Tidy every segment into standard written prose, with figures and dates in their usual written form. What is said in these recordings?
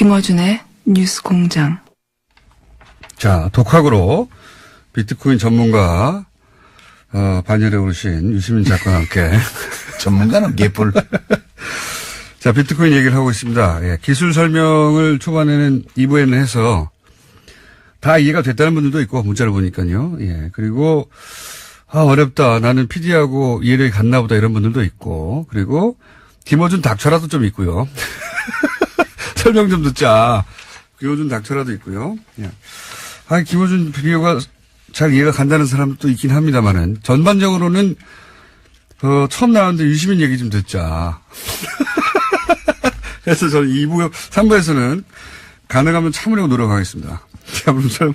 김어준의 뉴스공장. 자, 독학으로 비트코인 전문가 반열에 오르신 유시민 작가와 함께 전문가는 개뿔. 자, 비트코인 얘기를 하고 있습니다. 예, 기술 설명을 초반에는 2부에는 해서 다 이해가 됐다는 분들도 있고 문자를 보니까요. 예, 그리고 어렵다. 나는 PD하고 이해력이 같나 보다 이런 분들도 있고 그리고 김어준 닥쳐라도 좀 있고요. 설명 좀 듣자. 김어준 닥쳐라도 있고요. 예. 김어준 비디오가 잘 이해가 간다는 사람도 있긴 합니다만은 전반적으로는 처음 나왔는데 유시민 얘기 좀 듣자. 그래서 저는 2부, 3부에서는 가능하면 참으려고 노력하겠습니다. 물론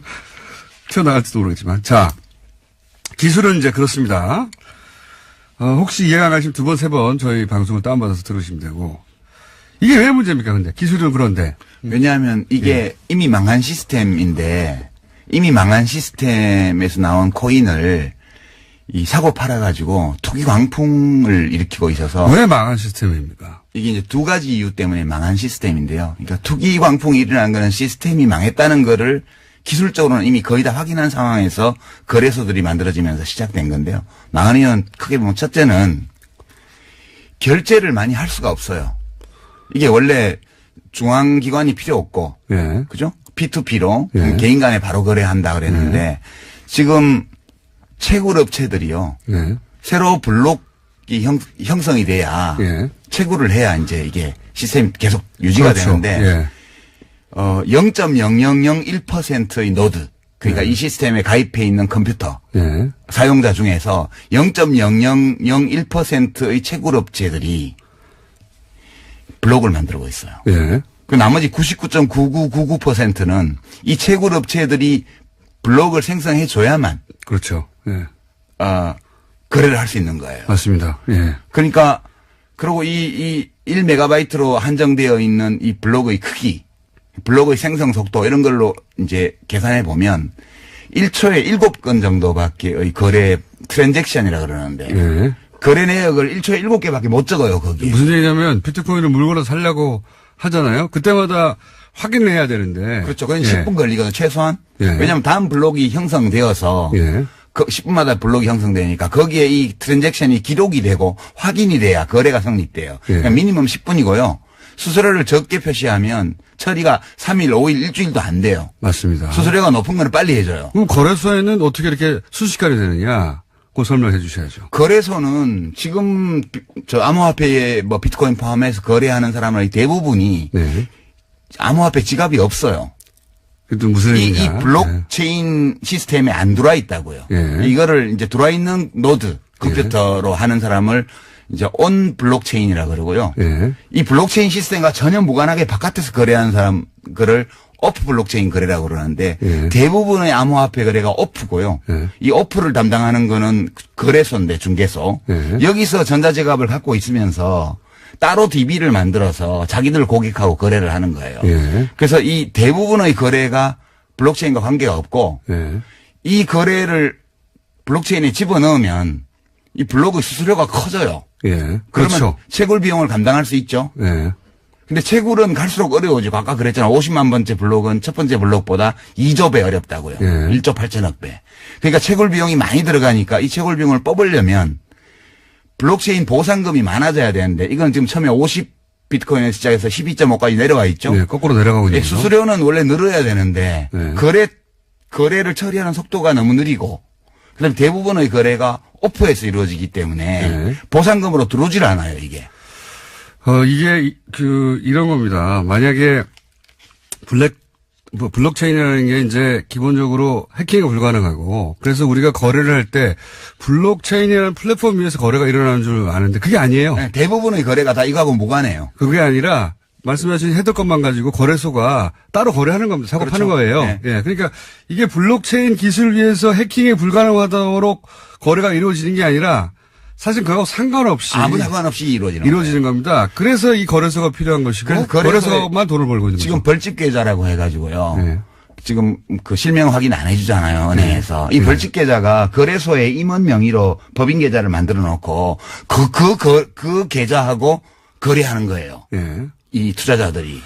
튀어나갈지도 모르겠지만. 자, 기술은 이제 그렇습니다. 혹시 이해가 안 가시면 2번, 3번 저희 방송을 다운받아서 들으시면 되고. 이게 왜 문제입니까, 근데? 기술은 그런데. 왜냐하면 이게 이미 망한 시스템인데, 이미 망한 시스템에서 나온 코인을 사고 팔아가지고 투기 광풍을 일으키고 있어서. 왜 망한 시스템입니까? 이게 이제 2가지 이유 때문에 망한 시스템인데요. 그러니까 투기 광풍이 일어난 거는 시스템이 망했다는 거를 기술적으로는 이미 거의 다 확인한 상황에서 거래소들이 만들어지면서 시작된 건데요. 망한 이유는 크게 보면 첫째는 결제를 많이 할 수가 없어요. 이게 원래 중앙기관이 필요 없고, 예. 그죠? P2P로 예. 개인 간에 바로 거래한다 그랬는데 예. 지금 채굴 업체들이요. 예. 새로 블록이 형성이 돼야 예. 채굴을 해야 이제 이게 시스템이 계속 유지가 그렇죠. 되는데 예. 0.0001%의 노드 그러니까 예. 이 시스템에 가입해 있는 컴퓨터 예. 사용자 중에서 0.0001%의 채굴 업체들이 블록을 만들고 있어요. 예. 그 나머지 99.9999%는 이 채굴 업체들이 블록을 생성해 줘야만 그렇죠. 예. 거래를 할 수 있는 거예요. 맞습니다. 예. 그러니까 그리고 이 1메가바이트로 한정되어 있는 이 블록의 크기, 블록의 생성 속도 이런 걸로 이제 계산해 보면 1초에 7건 정도밖에의 거래 트랜잭션이라 그러는데 예. 거래 내역을 1초에 7개밖에 못 적어요, 거기. 무슨 얘기냐면 비트코인을 물건을 사려고 하잖아요. 그때마다 확인을 해야 되는데. 그렇죠. 그건 예. 10분 걸리거든요, 최소한. 예. 왜냐하면 다음 블록이 형성되어서 예. 10분마다 블록이 형성되니까 거기에 이 트랜잭션이 기록이 되고 확인이 돼야 거래가 성립돼요. 예. 그러니까 미니멈 10분이고요. 수수료를 적게 표시하면 처리가 3일, 5일, 일주일도 안 돼요. 맞습니다. 수수료가 높은 걸 빨리 해줘요. 그럼 거래소에는 어떻게 이렇게 순식간에 되느냐? 그거 설명해 주셔야죠. 거래소는 지금 저 암호화폐에 뭐 비트코인 포함해서 거래하는 사람의 대부분이 네. 암호화폐 지갑이 없어요. 그것도 무슨 이 얘기냐? 블록체인 시스템에 안 들어와 있다고요. 예. 이거를 이제 들어와 있는 노드 컴퓨터로 하는 사람을 이제 온 블록체인이라 그러고요. 예. 이 블록체인 시스템과 전혀 무관하게 바깥에서 거래하는 사람 거를 오프 블록체인 거래라고 그러는데 예. 대부분의 암호화폐 거래가 오프고요. 예. 이 오프를 담당하는 거는 거래소인데 중개소. 예. 여기서 전자지갑을 갖고 있으면서 따로 DB를 만들어서 자기들 고객하고 거래를 하는 거예요. 예. 그래서 이 대부분의 거래가 블록체인과 관계가 없고 예. 이 거래를 블록체인에 집어넣으면 이 블록의 수수료가 커져요. 예. 그러면 그렇죠. 채굴 비용을 감당할 수 있죠. 예. 근데 채굴은 갈수록 어려워지고 아까 그랬잖아. 50만 번째 블록은 첫 번째 블록보다 2조 배 어렵다고요. 예. 1조 8천억 배. 그러니까 채굴 비용이 많이 들어가니까 이 채굴 비용을 뽑으려면 블록체인 보상금이 많아져야 되는데 이건 지금 처음에 50 비트코인에 시작해서 12.5까지 내려와 있죠. 예. 거꾸로 내려가고 있는 거죠. 수수료는 원래 늘어야 되는데 예. 거래를 처리하는 속도가 너무 느리고 그다음에 대부분의 거래가 오프에서 이루어지기 때문에 예. 보상금으로 들어오질 않아요, 이게. 이게 이런 겁니다. 만약에 블록체인이라는 게 이제 기본적으로 해킹이 불가능하고 그래서 우리가 거래를 할 때 블록체인이라는 플랫폼 위에서 거래가 일어나는 줄 아는데 그게 아니에요. 네, 대부분의 거래가 다 이거하고 무관해요. 그게 아니라 말씀하신 헤더건만 가지고 거래소가 따로 거래하는 겁니다. 사고 그렇죠. 파는 거예요. 네. 예. 그러니까 이게 블록체인 기술 위에서 해킹이 불가능하도록 거래가 이루어지는 게 아니라 사실 그거하고 상관없이 아무 상관없이 이루어지는 겁니다. 그래서 이 거래소가 필요한 것이고 그래서 거래소만 돈을 벌고 있는 지금 거죠. 벌집 계좌라고 해가지고요. 네. 지금 그 실명 확인 안 해주잖아요, 은행에서. 이 벌집 계좌가 거래소에 임원 명의로 법인 계좌를 만들어 놓고 그 계좌하고 거래하는 거예요. 예. 이 투자자들이.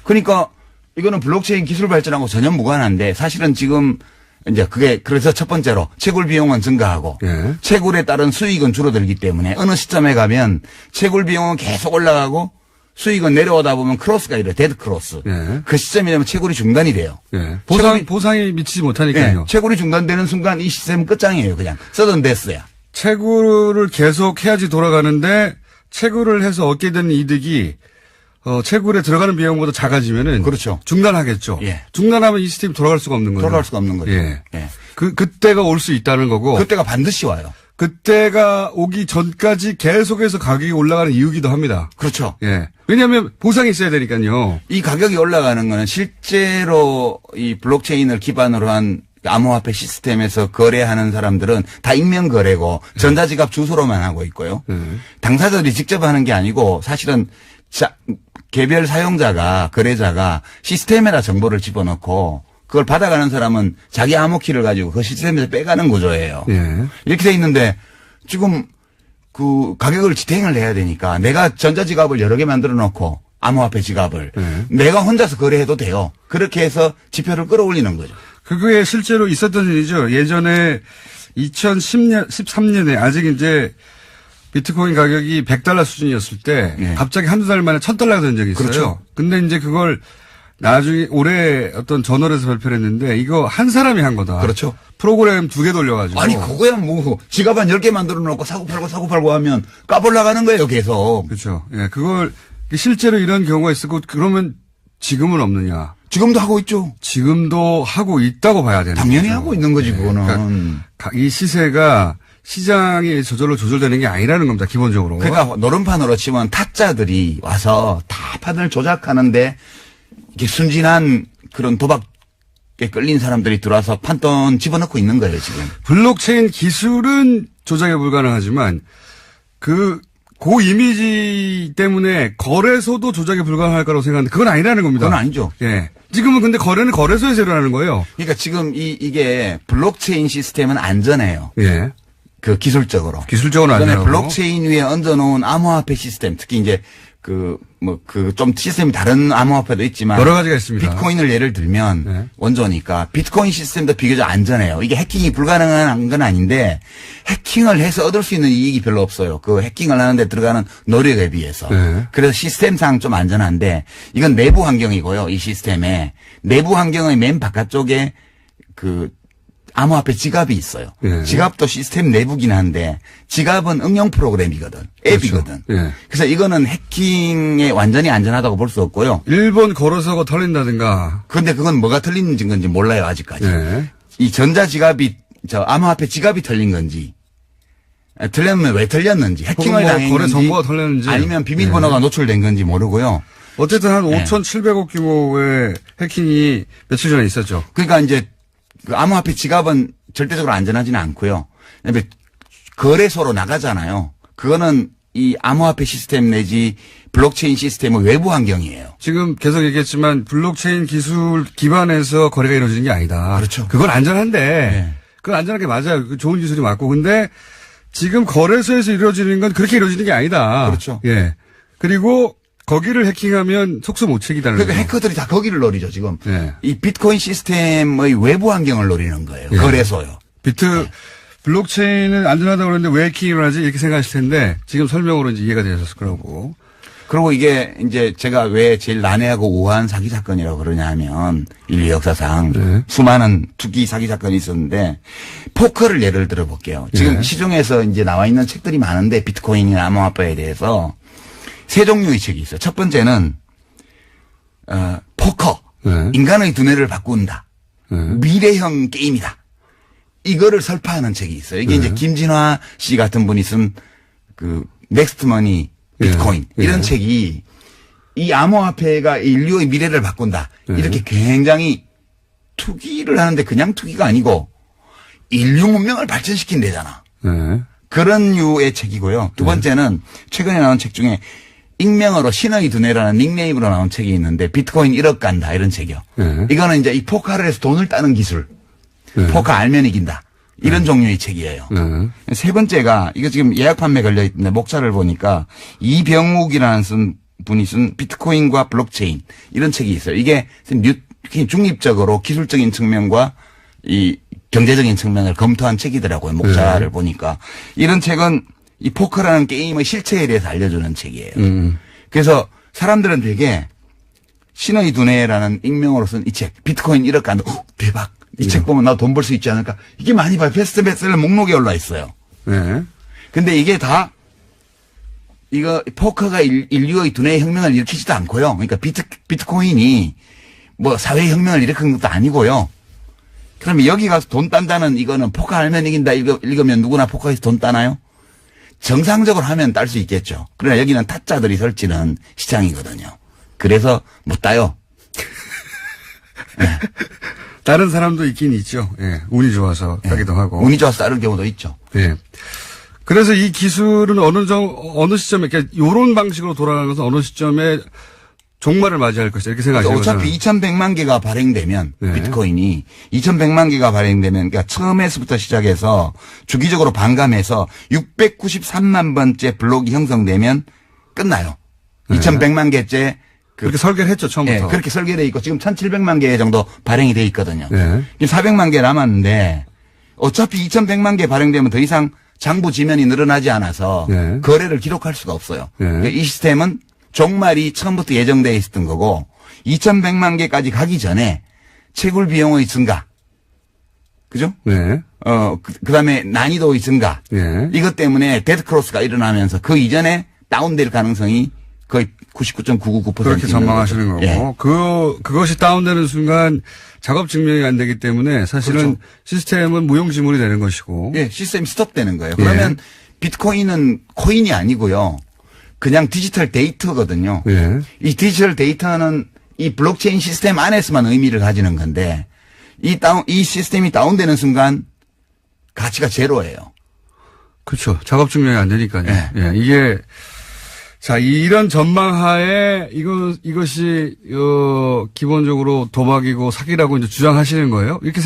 그러니까 이거는 블록체인 기술 발전하고 전혀 무관한데 사실은 지금 이제 그게 그래서 첫 번째로 채굴 비용은 증가하고 예. 채굴에 따른 수익은 줄어들기 때문에 어느 시점에 가면 채굴 비용은 계속 올라가고 수익은 내려오다 보면 크로스가 이래 데드 크로스. 예. 그 시점이 되면 채굴이 중단이 돼요. 예. 채굴이- 보상이 미치지 못하니까요. 네, 채굴이 중단되는 순간 이 시스템은 끝장이에요. 그냥 서든 데스야. 채굴을 계속 해야지 돌아가는데 채굴을 해서 얻게 되는 이득이 채굴에 들어가는 비용보다 작아지면은 그렇죠. 중단하겠죠. 예. 중단하면 이 시스템이 돌아갈 수가 없는 거죠. 돌아갈 수가 없는 거죠. 예. 예. 그때가 올 수 있다는 거고. 그때가 반드시 와요. 그때가 오기 전까지 계속해서 가격이 올라가는 이유기도 합니다. 그렇죠. 예. 왜냐하면 보상이 있어야 되니까요. 이 가격이 올라가는 거는 실제로 이 블록체인을 기반으로 한 암호화폐 시스템에서 거래하는 사람들은 다 익명 거래고 전자지갑 주소로만 하고 있고요. 당사자들이 직접 하는 게 아니고 사실은 개별 사용자가 거래자가 시스템에다 정보를 집어넣고 그걸 받아가는 사람은 자기 암호키를 가지고 그 시스템에서 빼가는 구조예요. 예. 이렇게 돼 있는데 지금 그 가격을 지탱을 해야 되니까 내가 전자지갑을 여러 개 만들어 놓고 암호화폐 지갑을 내가 혼자서 거래해도 돼요. 그렇게 해서 지표를 끌어올리는 거죠. 그게 실제로 있었던 일이죠. 예전에 13년에 아직 이제 비트코인 가격이 $100 수준이었을 때 네. 갑자기 한두 달 만에 $1,000가 된 적이 있어요. 그렇죠. 근데 이제 그걸 나중에 올해 어떤 저널에서 발표를 했는데 이거 한 사람이 한 거다. 그렇죠. 프로그램 2개 돌려가지고. 아니 그거야 뭐 지갑 한 10개 만들어 놓고 사고 팔고 하면 까불나가는 거예요 계속. 그렇죠. 예, 그걸 실제로 이런 경우가 있었고 그러면 지금은 없느냐. 지금도 하고 있죠. 지금도 하고 있다고 봐야 되는 당연히 거죠. 하고 있는 거지 예, 그거는. 그러니까 이 시세가 시장이 저절로 조절되는 게 아니라는 겁니다. 기본적으로. 그러니까 노름판으로 치면 타짜들이 와서 다 판을 조작하는데 이게 순진한 그런 도박에 끌린 사람들이 들어와서 판돈 집어넣고 있는 거예요 지금. 블록체인 기술은 조작이 불가능하지만 고 이미지 때문에 거래소도 조작이 불가능할 거라고 생각하는데 그건 아니라는 겁니다. 그건 아니죠. 예. 지금은 근데 거래는 거래소에서 일어나는 거예요. 그러니까 지금 이게 블록체인 시스템은 안전해요. 예. 그 기술적으로. 기술적으로 그다음에 안전하고. 블록체인 위에 얹어놓은 암호화폐 시스템, 특히 이제 좀 시스템이 다른 암호화폐도 있지만 여러 가지가 있습니다. 비트코인을 예를 들면 네. 원조니까 비트코인 시스템도 비교적 안전해요. 이게 해킹이 불가능한 건 아닌데 해킹을 해서 얻을 수 있는 이익이 별로 없어요. 그 해킹을 하는데 들어가는 노력에 비해서. 네. 그래서 시스템상 좀 안전한데 이건 내부 환경이고요. 이 시스템에 내부 환경의 맨 바깥쪽에 암호화폐 지갑이 있어요. 예. 지갑도 시스템 내부긴 한데 지갑은 응용 프로그램이거든. 앱이거든. 그렇죠. 예. 그래서 이거는 해킹에 완전히 안전하다고 볼 수 없고요. 일본 거래소가 털린다든가. 그런데 그건 뭐가 틀린 건지 몰라요 아직까지. 예. 이 전자지갑이 암호화폐 지갑이 털린 건지 틀렸으면 왜 털렸는지 해킹을 뭐 당했는지 거래 정보가 털렸는지. 아니면 비밀번호가 노출된 건지 모르고요. 어쨌든 한 예. 5,700억 규모의 해킹이 며칠 전에 있었죠. 그러니까 이제 그 암호화폐 지갑은 절대적으로 안전하지는 않고요. 그다음에 거래소로 나가잖아요. 그거는 이 암호화폐 시스템 내지 블록체인 시스템의 외부 환경이에요. 지금 계속 얘기했지만 블록체인 기술 기반에서 거래가 이루어지는 게 아니다. 그렇죠. 그건 안전한데 네. 그건 안전한 게 맞아요. 그 좋은 기술이 맞고. 근데 지금 거래소에서 이루어지는 건 그렇게 이루어지는 게 아니다. 그렇죠. 예. 그리고 거기를 해킹하면 속수 못 채기다는 그러니까 거죠. 해커들이 다 거기를 노리죠, 지금. 네. 이 비트코인 시스템의 외부 환경을 노리는 거예요. 예. 거래소요. 블록체인은 안전하다고 그러는데 왜 해킹이 일어나지? 이렇게 생각하실 텐데 지금 설명으로 이제 이해가 되셨을 거라고. 그리고 이게 이제 제가 왜 제일 난해하고 우아한 사기 사건이라고 그러냐 하면 인류 역사상 네. 수많은 투기 사기 사건이 있었는데 포커를 예를 들어 볼게요. 지금 네. 시중에서 이제 나와 있는 책들이 많은데 비트코인이나 암호화폐에 대해서 세 종류의 책이 있어요. 첫 번째는 포커. 네. 인간의 두뇌를 바꾼다. 네. 미래형 게임이다. 이거를 설파하는 책이 있어요. 이게 이제 김진화 씨 같은 분이 쓴 넥스트머니 비트코인 예. 이런 예. 책이 이 암호화폐가 인류의 미래를 바꾼다. 예. 이렇게 굉장히 투기를 하는데 그냥 투기가 아니고 인류 문명을 발전시킨대잖아. 네. 그런 류의 책이고요. 두 번째는 최근에 나온 책 중에 익명으로 신의 두뇌라는 닉네임으로 나온 책이 있는데 비트코인 1억 간다 이런 책이요. 네. 이거는 이제 이 포커를 해서 돈을 따는 기술. 네. 포커 알면 이긴다. 이런 종류의 책이에요. 네. 세 번째가 이거 지금 예약 판매 걸려 있는데 목차를 보니까 이병욱이라는 쓴 분이 쓴 비트코인과 블록체인 이런 책이 있어요. 이게 중립적으로 기술적인 측면과 이 경제적인 측면을 검토한 책이더라고요. 목차를 네. 보니까. 이런 책은 이 포커라는 게임의 실체에 대해서 알려주는 책이에요. 그래서 사람들은 되게 신의 두뇌라는 익명으로 쓴 이 책, 비트코인 1억 간, 대박. 이 책 보면 나도 돈 벌 수 있지 않을까? 이게 많이 봐요. 베스트셀러 목록에 올라 있어요. 네. 근데 이게 다 이거 포커가 인류의 두뇌 혁명을 일으키지도 않고요. 그러니까 비트코인이 뭐 사회 혁명을 일으킨 것도 아니고요. 그러면 여기 가서 돈 딴다는 이거는 포커 알면 이긴다 읽으면 누구나 포커에서 돈 따나요? 정상적으로 하면 딸 수 있겠죠. 그러나 여기는 타짜들이 설치는 시장이거든요. 그래서 못 따요. 네. 다른 사람도 있긴 있죠. 예. 운이 좋아서 따기도 하고. 운이 좋아서 따는 경우도 있죠. 예. 그래서 이 기술은 어느 시점에, 그러니까 요런 방식으로 돌아가는 것은 어느 시점에 종말을 맞이할 것이다. 이렇게 생각하시는 거죠. 어차피 2100만 개가 발행되면 네. 비트코인이 2100만 개가 발행되면 그러니까 처음에서부터 시작해서 주기적으로 반감해서 693만 번째 블록이 형성되면 끝나요. 네. 2100만 개째 그렇게 설계를 했죠, 처음부터. 예, 그렇게 설계돼 있고 지금 1700만 개 정도 발행이 돼 있거든요. 네. 지금 400만 개 남았는데 어차피 2100만 개 발행되면 더 이상 장부 지면이 늘어나지 않아서 네. 거래를 기록할 수가 없어요. 네. 그러니까 이 시스템은 종말이 처음부터 예정되어 있었던 거고 2100만 개까지 가기 전에 채굴 비용의 증가. 그죠? 네. 그다음에 난이도의 증가. 네. 이것 때문에 데드크로스가 일어나면서 그 이전에 다운될 가능성이 거의 99.999% 그렇게 전망하시는 거고. 예. 그것이 다운되는 순간 작업 증명이 안 되기 때문에 사실은 그렇죠. 시스템은 무용지물이 되는 것이고. 예, 시스템이 스톱되는 거예요. 그러면 비트코인은 코인이 아니고요. 그냥 디지털 데이터거든요. 예. 이 디지털 데이터는 이 블록체인 시스템 안에서만 의미를 가지는 건데 이 시스템이 다운되는 순간 가치가 제로예요. 그렇죠. 작업 증명이 안 되니까요. 예. 예. 이게 자, 이런 전망하에 이것이 기본적으로 도박이고 사기라고 이제 주장하시는 거예요? 이렇게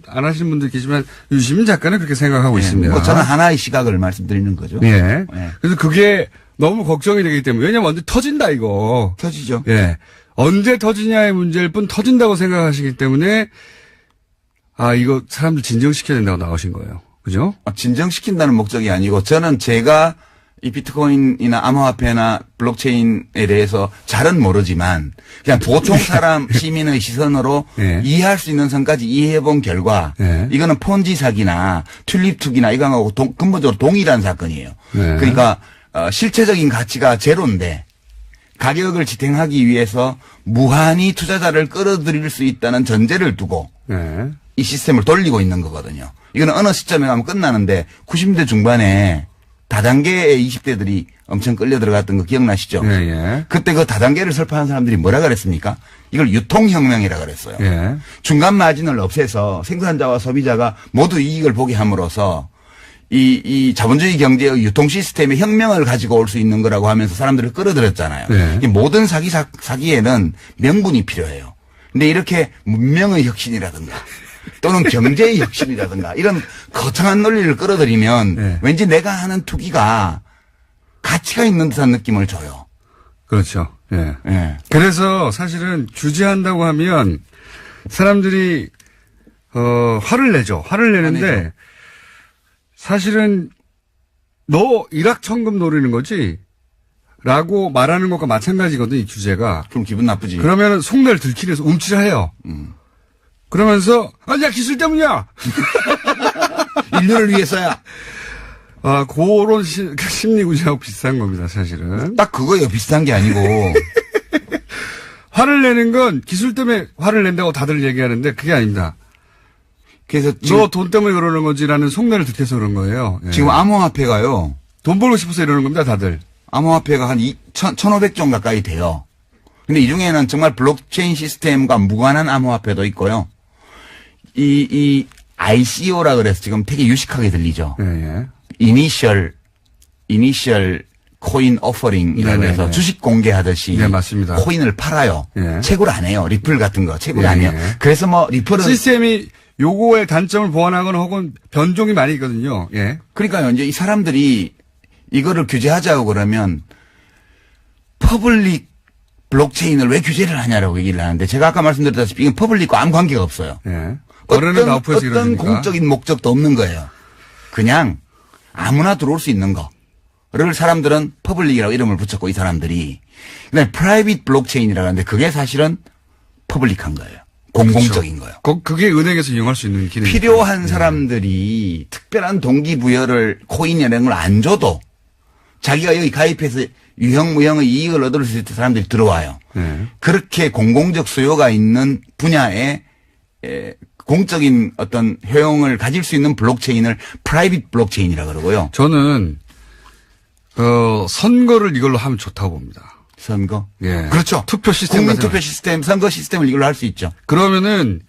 안 하시는 분들 계시지만 유시민 작가는 그렇게 생각하고 있습니다. 뭐 저는 하나의 시각을 말씀드리는 거죠. 예. 예. 그래서 그게 너무 걱정이 되기 때문에 왜냐면 언제 터진다 이거. 터지죠. 예. 언제 터지냐의 문제일 뿐 터진다고 생각하시기 때문에 이거 사람들 진정시켜야 된다고 나오신 거예요. 그죠? 진정시킨다는 목적이 아니고 저는 제가 이 비트코인이나 암호화폐나 블록체인에 대해서 잘은 모르지만 그냥 보통 사람 시민의 시선으로 예. 이해할 수 있는 선까지 이해해 본 결과 예. 이거는 폰지 사기나 튤립 투기나 이거하고 근본적으로 동일한 사건이에요. 예. 그러니까 실체적인 가치가 제로인데 가격을 지탱하기 위해서 무한히 투자자를 끌어들일 수 있다는 전제를 두고 예. 이 시스템을 돌리고 있는 거거든요. 이거는 어느 시점에 가면 끝나는데 90대 중반에 다단계의 20대들이 엄청 끌려 들어갔던 거 기억나시죠? 예, 예. 그때 그 다단계를 설파한 사람들이 뭐라 그랬습니까? 이걸 유통혁명이라 그랬어요. 예. 중간 마진을 없애서 생산자와 소비자가 모두 이익을 보게 함으로써 이 자본주의 경제의 유통 시스템의 혁명을 가지고 올 수 있는 거라고 하면서 사람들을 끌어들였잖아요. 네. 이 모든 사기에는 명분이 필요해요. 근데 이렇게 문명의 혁신이라든가 또는 경제의 혁신이라든가 이런 거창한 논리를 끌어들이면 네. 왠지 내가 하는 투기가 가치가 있는 듯한 느낌을 줘요. 그렇죠. 예. 예. 그래서 사실은 규제한다고 하면 사람들이 화를 내죠. 화를 내는데 화내죠. 사실은 너 일확천금 노리는 거지? 라고 말하는 것과 마찬가지거든, 이 규제가. 그럼 기분 나쁘지. 그러면 속내를 들키면서 움찔해요. 그러면서 야 기술 때문이야. 인류를 위해서야. 그런 심리구조하고 비슷한 겁니다, 사실은. 딱 그거예요. 비슷한 게 아니고. 화를 내는 건 기술 때문에 화를 낸다고 다들 얘기하는데 그게 아닙니다. 그래서 너 돈 때문에 그러는 거지라는 속내를 들켜서 그런 거예요. 예. 지금 암호화폐가요. 돈 벌고 싶어서 이러는 겁니다, 다들. 암호화폐가 한 1,500종 가까이 돼요. 근데 이 중에는 정말 블록체인 시스템과 무관한 암호화폐도 있고요. 이 ICO라 그래서 지금 되게 유식하게 들리죠. 예, 예. 이니셜 코인 오퍼링이라고 네네네. 해서 주식 공개하듯이 네, 맞습니다. 코인을 팔아요. 예. 채굴 안 해요. 리플 같은 거 채굴 예, 안 해요. 예. 그래서 뭐 리플은 시스템이 요거의 단점을 보완하거나 혹은 변종이 많이 있거든요. 예. 그러니까요. 이제 이 사람들이 이거를 규제하자고 그러면 퍼블릭 블록체인을 왜 규제를 하냐라고 얘기를 하는데 제가 아까 말씀드렸다시피 이건 퍼블릭과 아무 관계가 없어요. 예. 거래는 나우프에서 어떤 이루어지니까. 공적인 목적도 없는 거예요. 그냥 아무나 들어올 수 있는 거를 사람들은 퍼블릭이라고 이름을 붙였고 이 사람들이 그다음에 프라이빗 블록체인이라고 하는데 그게 사실은 퍼블릭한 거예요. 공공적인 거예요. 그게 은행에서 이용할 수 있는 기능이 필요한 사람들이 특별한 동기부여를 코인이나 이런 걸 안 줘도 자기가 여기 가입해서 유형 무형의 이익을 얻을 수 있는 사람들이 들어와요. 네. 그렇게 공공적 수요가 있는 분야에 공적인 어떤 효용을 가질 수 있는 블록체인을 프라이빗 블록체인이라고 그러고요. 저는 선거를 이걸로 하면 좋다고 봅니다. 선거? 예. 그렇죠. 투표 시스템 국민 같은 투표 시스템, 선거 시스템을 이걸로 할 수 있죠. 그러면은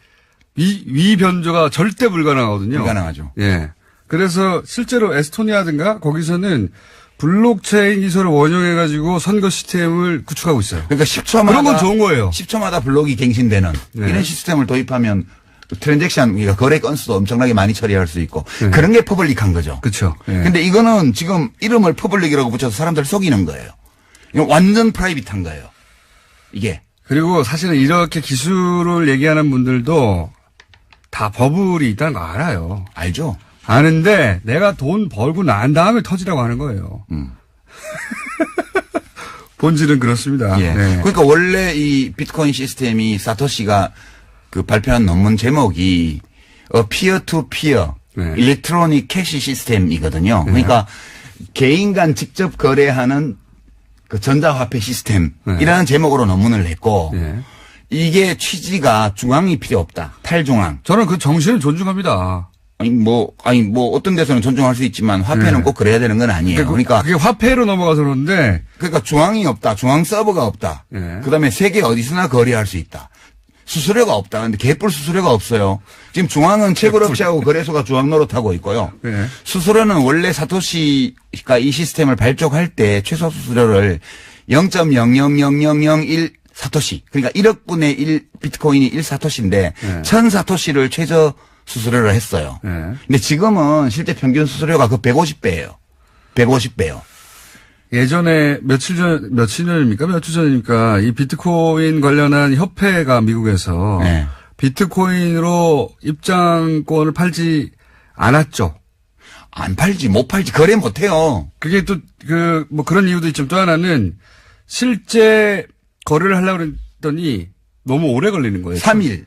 위 변조가 절대 불가능하거든요. 불가능하죠. 예. 그래서 실제로 에스토니아든가 거기서는 블록체인 기술을 원용해가지고 선거 시스템을 구축하고 있어요. 그러니까 10초마다 그런 건 좋은 거예요. 10초마다 블록이 갱신되는 네. 이런 시스템을 도입하면 트랜잭션, 그러니까 거래 건수도 엄청나게 많이 처리할 수 있고 네. 그런 게 퍼블릭한 거죠. 그렇죠. 예. 근데 이거는 지금 이름을 퍼블릭이라고 붙여서 사람들 속이는 거예요. 이건 완전 프라이빗한 거예요. 이게. 그리고 사실은 이렇게 기술을 얘기하는 분들도 다 버블이 있다는 거 알아요. 알죠? 아는데 내가 돈 벌고 난 다음에 터지라고 하는 거예요. 본질은 그렇습니다. 예. 네. 그러니까 원래 이 비트코인 시스템이 사토시가 그 발표한 논문 제목이 피어 투 피어 네. 일렉트로닉 캐시 시스템이거든요. 그러니까 개인 간 직접 거래하는 그 전자화폐 시스템이라는 제목으로 논문을 냈고 네. 이게 취지가 중앙이 필요 없다. 탈중앙. 저는 그 정신을 존중합니다. 아니 뭐 어떤 데서는 존중할 수 있지만 화폐는 네. 꼭 그래야 되는 건 아니에요. 그러니까 그게 화폐로 넘어가서 그러는데 중앙이 없다. 중앙 서버가 없다. 네. 그다음에 세계 어디서나 거래할 수 있다. 수수료가 없다. 근데 개뿔 수수료가 없어요. 지금 중앙은 채굴업체하고 거래소가 중앙 노릇하고 있고요. 네. 수수료는 원래 사토시가 이 시스템을 발족할 때 최소 수수료를 0.00001 사토시. 그러니까 1억 분의 1 비트코인이 1 사토시인데 네. 1000 사토시를 최저 수수료를 했어요. 네. 근데 지금은 실제 평균 수수료가 그 150배예요. 150배요. 예전에 며칠 전입니까? 몇 주 전입니까? 이 비트코인 관련한 협회가 미국에서 네. 비트코인으로 입장권을 팔지 않았죠. 안 팔지, 못 팔지, 거래 못 해요. 그게 또 뭐 그런 이유도 있지만 또 하나는 실제 거래를 하려고 그랬더니 너무 오래 걸리는 거예요. 3일.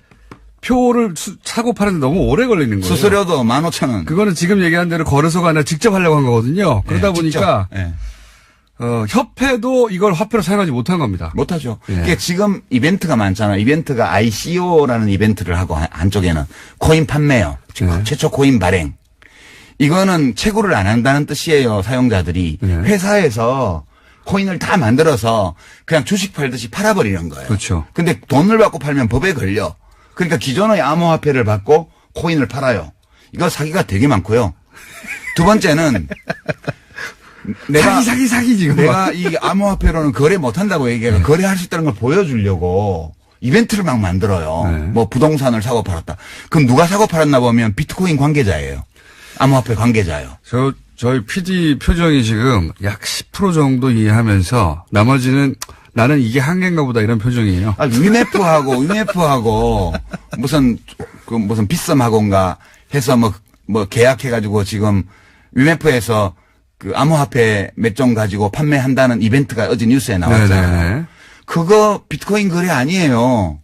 표를 사고 파는데 너무 오래 걸리는 거예요. 수수료도 15,000원. 그거는 지금 얘기한 대로 거래소가 아니라 직접 하려고 한 거거든요. 그러다 보니까 네. 협회도 이걸 화폐로 사용하지 못한 겁니다. 못하죠. 예. 이게 지금 이벤트가 많잖아요. 이벤트가 ICO라는 이벤트를 하고 한쪽에는 코인 판매요. 네. 최초 코인 발행. 이거는 채굴을 안 한다는 뜻이에요. 사용자들이. 네. 회사에서 코인을 다 만들어서 그냥 주식 팔듯이 팔아버리는 거예요. 그렇죠. 근데 돈을 받고 팔면 법에 걸려. 그러니까 기존의 암호화폐를 받고 코인을 팔아요. 이거 사기가 되게 많고요. 두 번째는 사기 지금. 내가 이 암호화폐로는 거래 못한다고 얘기해요. 거래할 수 있다는 걸 보여주려고 이벤트를 막 만들어요. 네. 뭐 부동산을 사고 팔았다. 그럼 누가 사고 팔았나 보면 비트코인 관계자예요. 암호화폐 관계자예요. 저희 PD 표정이 지금 약 10% 정도 이해하면서 나머지는 나는 이게 한계인가 보다 이런 표정이에요. 위메프하고 무슨 빗썸하고인가 해서 뭐 계약해가지고 지금 위메프에서 그 암호화폐 몇 종 가지고 판매한다는 이벤트가 어제 뉴스에 나왔잖아요. 네네. 그거 비트코인 거래 아니에요.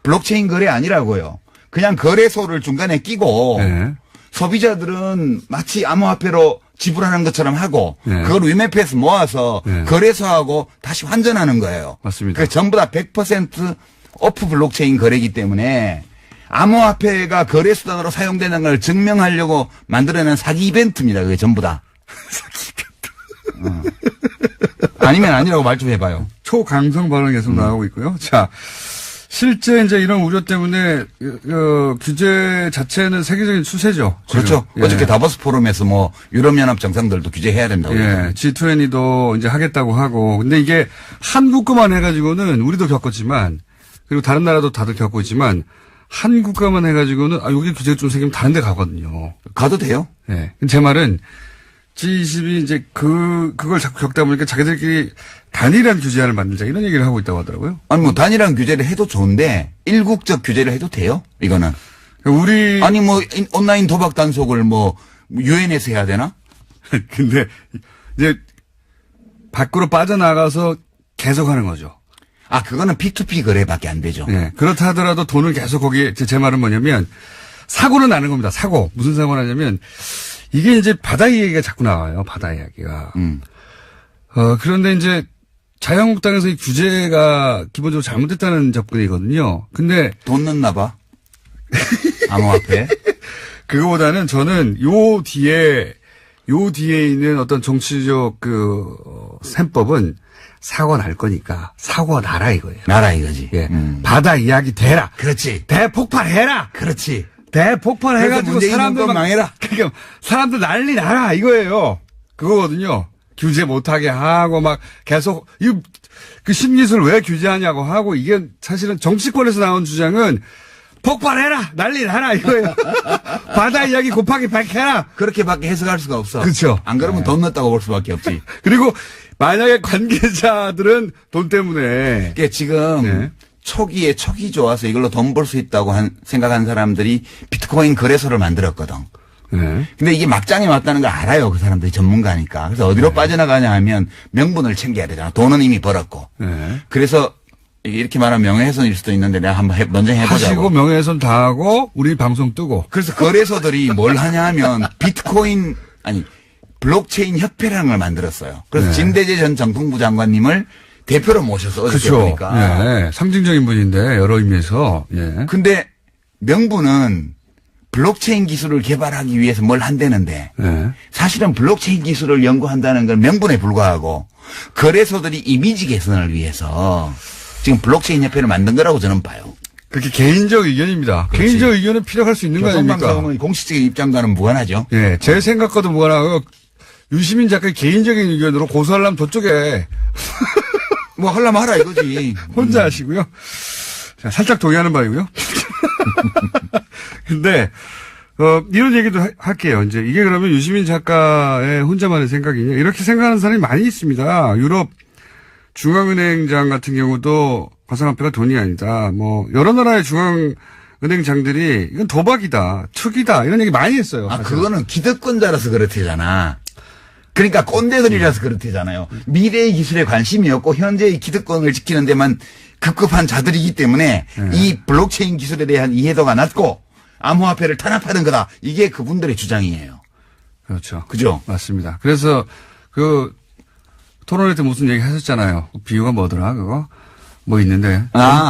블록체인 거래 아니라고요. 그냥 거래소를 중간에 끼고 네. 소비자들은 마치 암호화폐로 지불하는 것처럼 하고 네. 그걸 위메프에서 모아서 네. 거래소하고 다시 환전하는 거예요. 맞습니다. 그 전부 다 100% 오프 블록체인 거래이기 때문에 암호화폐가 거래수단으로 사용되는 걸 증명하려고 만들어낸 사기 이벤트입니다. 그게 전부 다. 사기 이벤트. 아니면 아니라고 말 좀 해봐요. 초강성 발언 계속 나오고 있고요. 자, 실제 이제 이런 우려 때문에 규제 자체는 세계적인 추세죠. 지금. 그렇죠. 예. 어저께 다보스 포럼에서 뭐 유럽연합 정상들도 규제해야 된다고. 예, G20도 이제 하겠다고 하고. 근데 이게 한국 것만 해가지고는 우리도 겪었지만 그리고 다른 나라도 다들 겪고 있지만 한국 것만 해가지고는 여기 규제가 좀 생기면 다른 데 가거든요. 가도 돼요? 예. 제 말은 G20이 이제 그걸 자꾸 겪다 보니까 자기들끼리 단일한 규제안을 만들자 이런 얘기를 하고 있다고 하더라고요. 아니 뭐 단일한 규제를 해도 좋은데 일국적 규제를 해도 돼요? 이거는. 우리 아니 뭐 온라인 도박 단속을 뭐 유엔에서 해야 되나? 근데 이제 밖으로 빠져나가서 계속 하는 거죠. 아 그거는 P2P 거래밖에 안 되죠. 네. 그렇다 하더라도 돈을 계속 거기에 제 말은 뭐냐면 사고는 나는 겁니다. 사고. 무슨 사고 나냐면 이게 이제 바다 이야기가 자꾸 나와요. 바다 이야기가. 그런데 이제 자유한국당에서 이 규제가 기본적으로 잘못됐다는 접근이거든요. 근데 돈 넣나 봐. 암호화폐. 그거보다는 저는 요 뒤에 있는 어떤 정치적 셈법은 사고 날 거니까 사고 나라 이거예요. 나라 이거지. 예. 바다 이야기 대라. 그렇지. 대폭발해라. 그렇지. 대폭발해가지고 사람들 막 망해라. 그러니까 사람들 난리 나라 이거예요. 그거거든요. 규제 못하게 하고 막 계속 그 신기술 왜 규제하냐고 하고 이게 사실은 정치권에서 나온 주장은 폭발해라 난리 나라 이거예요. 바다 이야기 곱하기 100해라. 그렇게밖에 해석할 수가 없어. 그렇죠. 안 그러면 네. 돈 넣었다고 볼 수밖에 없지. 그리고 만약에 관계자들은 돈 때문에 그게 지금 네. 초기에 촉이 좋아서 이걸로 돈 벌 수 있다고 생각한 사람들이 비트코인 거래소를 만들었거든. 네. 근데 이게 막장에 왔다는 걸 알아요. 그 사람들이 전문가니까. 그래서 어디로 빠져나가냐 하면 명분을 챙겨야 되잖아. 돈은 이미 벌었고. 네. 그래서 이렇게 말하면 명예훼손일 수도 있는데 내가 한번 먼저 해보자고. 하시고 명예훼손 다 하고 우리 방송 뜨고. 그래서 거래소들이 뭘 하냐 하면 비트코인 아니 블록체인 협회라는 걸 만들었어요. 그래서 네. 진대재 전 정통부 장관님을 대표로 모셔서 어저께 그렇죠. 보니까. 예. 상징적인 분인데 여러 의미에서. 예. 근데 명분은 블록체인 기술을 개발하기 위해서 뭘 한다는데 예. 사실은 블록체인 기술을 연구한다는 건 명분에 불과하고 거래소들이 이미지 개선을 위해서 지금 블록체인 협회를 만든 거라고 저는 봐요. 그렇게 개인적 의견입니다. 그렇지. 개인적 의견은 필요할 수 있는 거 아닙니까? 교통방송의 공식적인 입장과는 무관하죠. 예. 제 생각과도 무관하고 유시민 작가의 개인적인 의견으로 고소하려면 저쪽에 뭐 하려면 하라 이거지. 혼자 하시고요. 자, 살짝 동의하는 바이고요. 근데 이런 얘기도 할게요. 이제 이게 그러면 유시민 작가의 혼자만의 생각이냐 이렇게 생각하는 사람이 많이 있습니다. 유럽 중앙은행장 같은 경우도 가상화폐가 돈이 아니다. 뭐 여러 나라의 중앙은행장들이 이건 도박이다, 투기다 이런 얘기 많이 했어요. 아 사실. 그거는 기득권자라서 그렇대잖아. 그러니까 꼰대들이라서 그렇대잖아요. 미래의 기술에 관심이 없고 현재의 기득권을 지키는 데만 급급한 자들이기 때문에 이 블록체인 기술에 대한 이해도가 낮고 암호화폐를 탄압하는 거다. 이게 그분들의 주장이에요. 그렇죠. 그죠? 맞습니다. 그래서 토론회 때 무슨 얘기 하셨잖아요. 비유가 뭐더라 그거? 뭐 있는데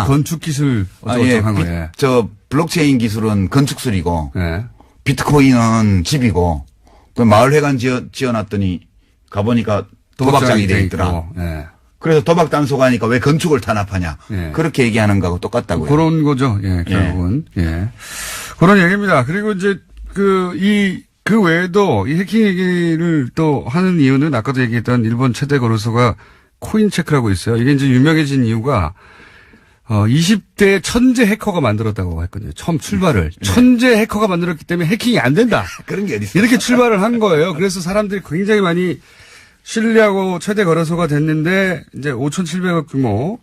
건축 기술 어쩌고저쩌고 한 거예요. 저 블록체인 기술은 건축술이고 예. 비트코인은 집이고 그 마을회관 지어놨더니 가보니까 도박장이 돼 있더라. 예. 그래서 도박 단속하니까 왜 건축을 탄압하냐. 예. 그렇게 얘기하는 거하고 똑같다고요. 그런 거죠. 예, 결국은. 예. 그런 얘기입니다. 그리고 이제 그 외에도 이 해킹 얘기를 또 하는 이유는 아까도 얘기했던 일본 최대 거래소가 코인체크라고 있어요. 이게 이제 유명해진 이유가 20대 천재 해커가 만들었다고 했거든요. 처음 출발을. 천재 해커가 만들었기 때문에 해킹이 안 된다. 그런 게 어디 있어? 이렇게 출발을 한 거예요. 그래서 사람들이 굉장히 많이 신뢰하고 최대 거래소가 됐는데 이제 5,700억 규모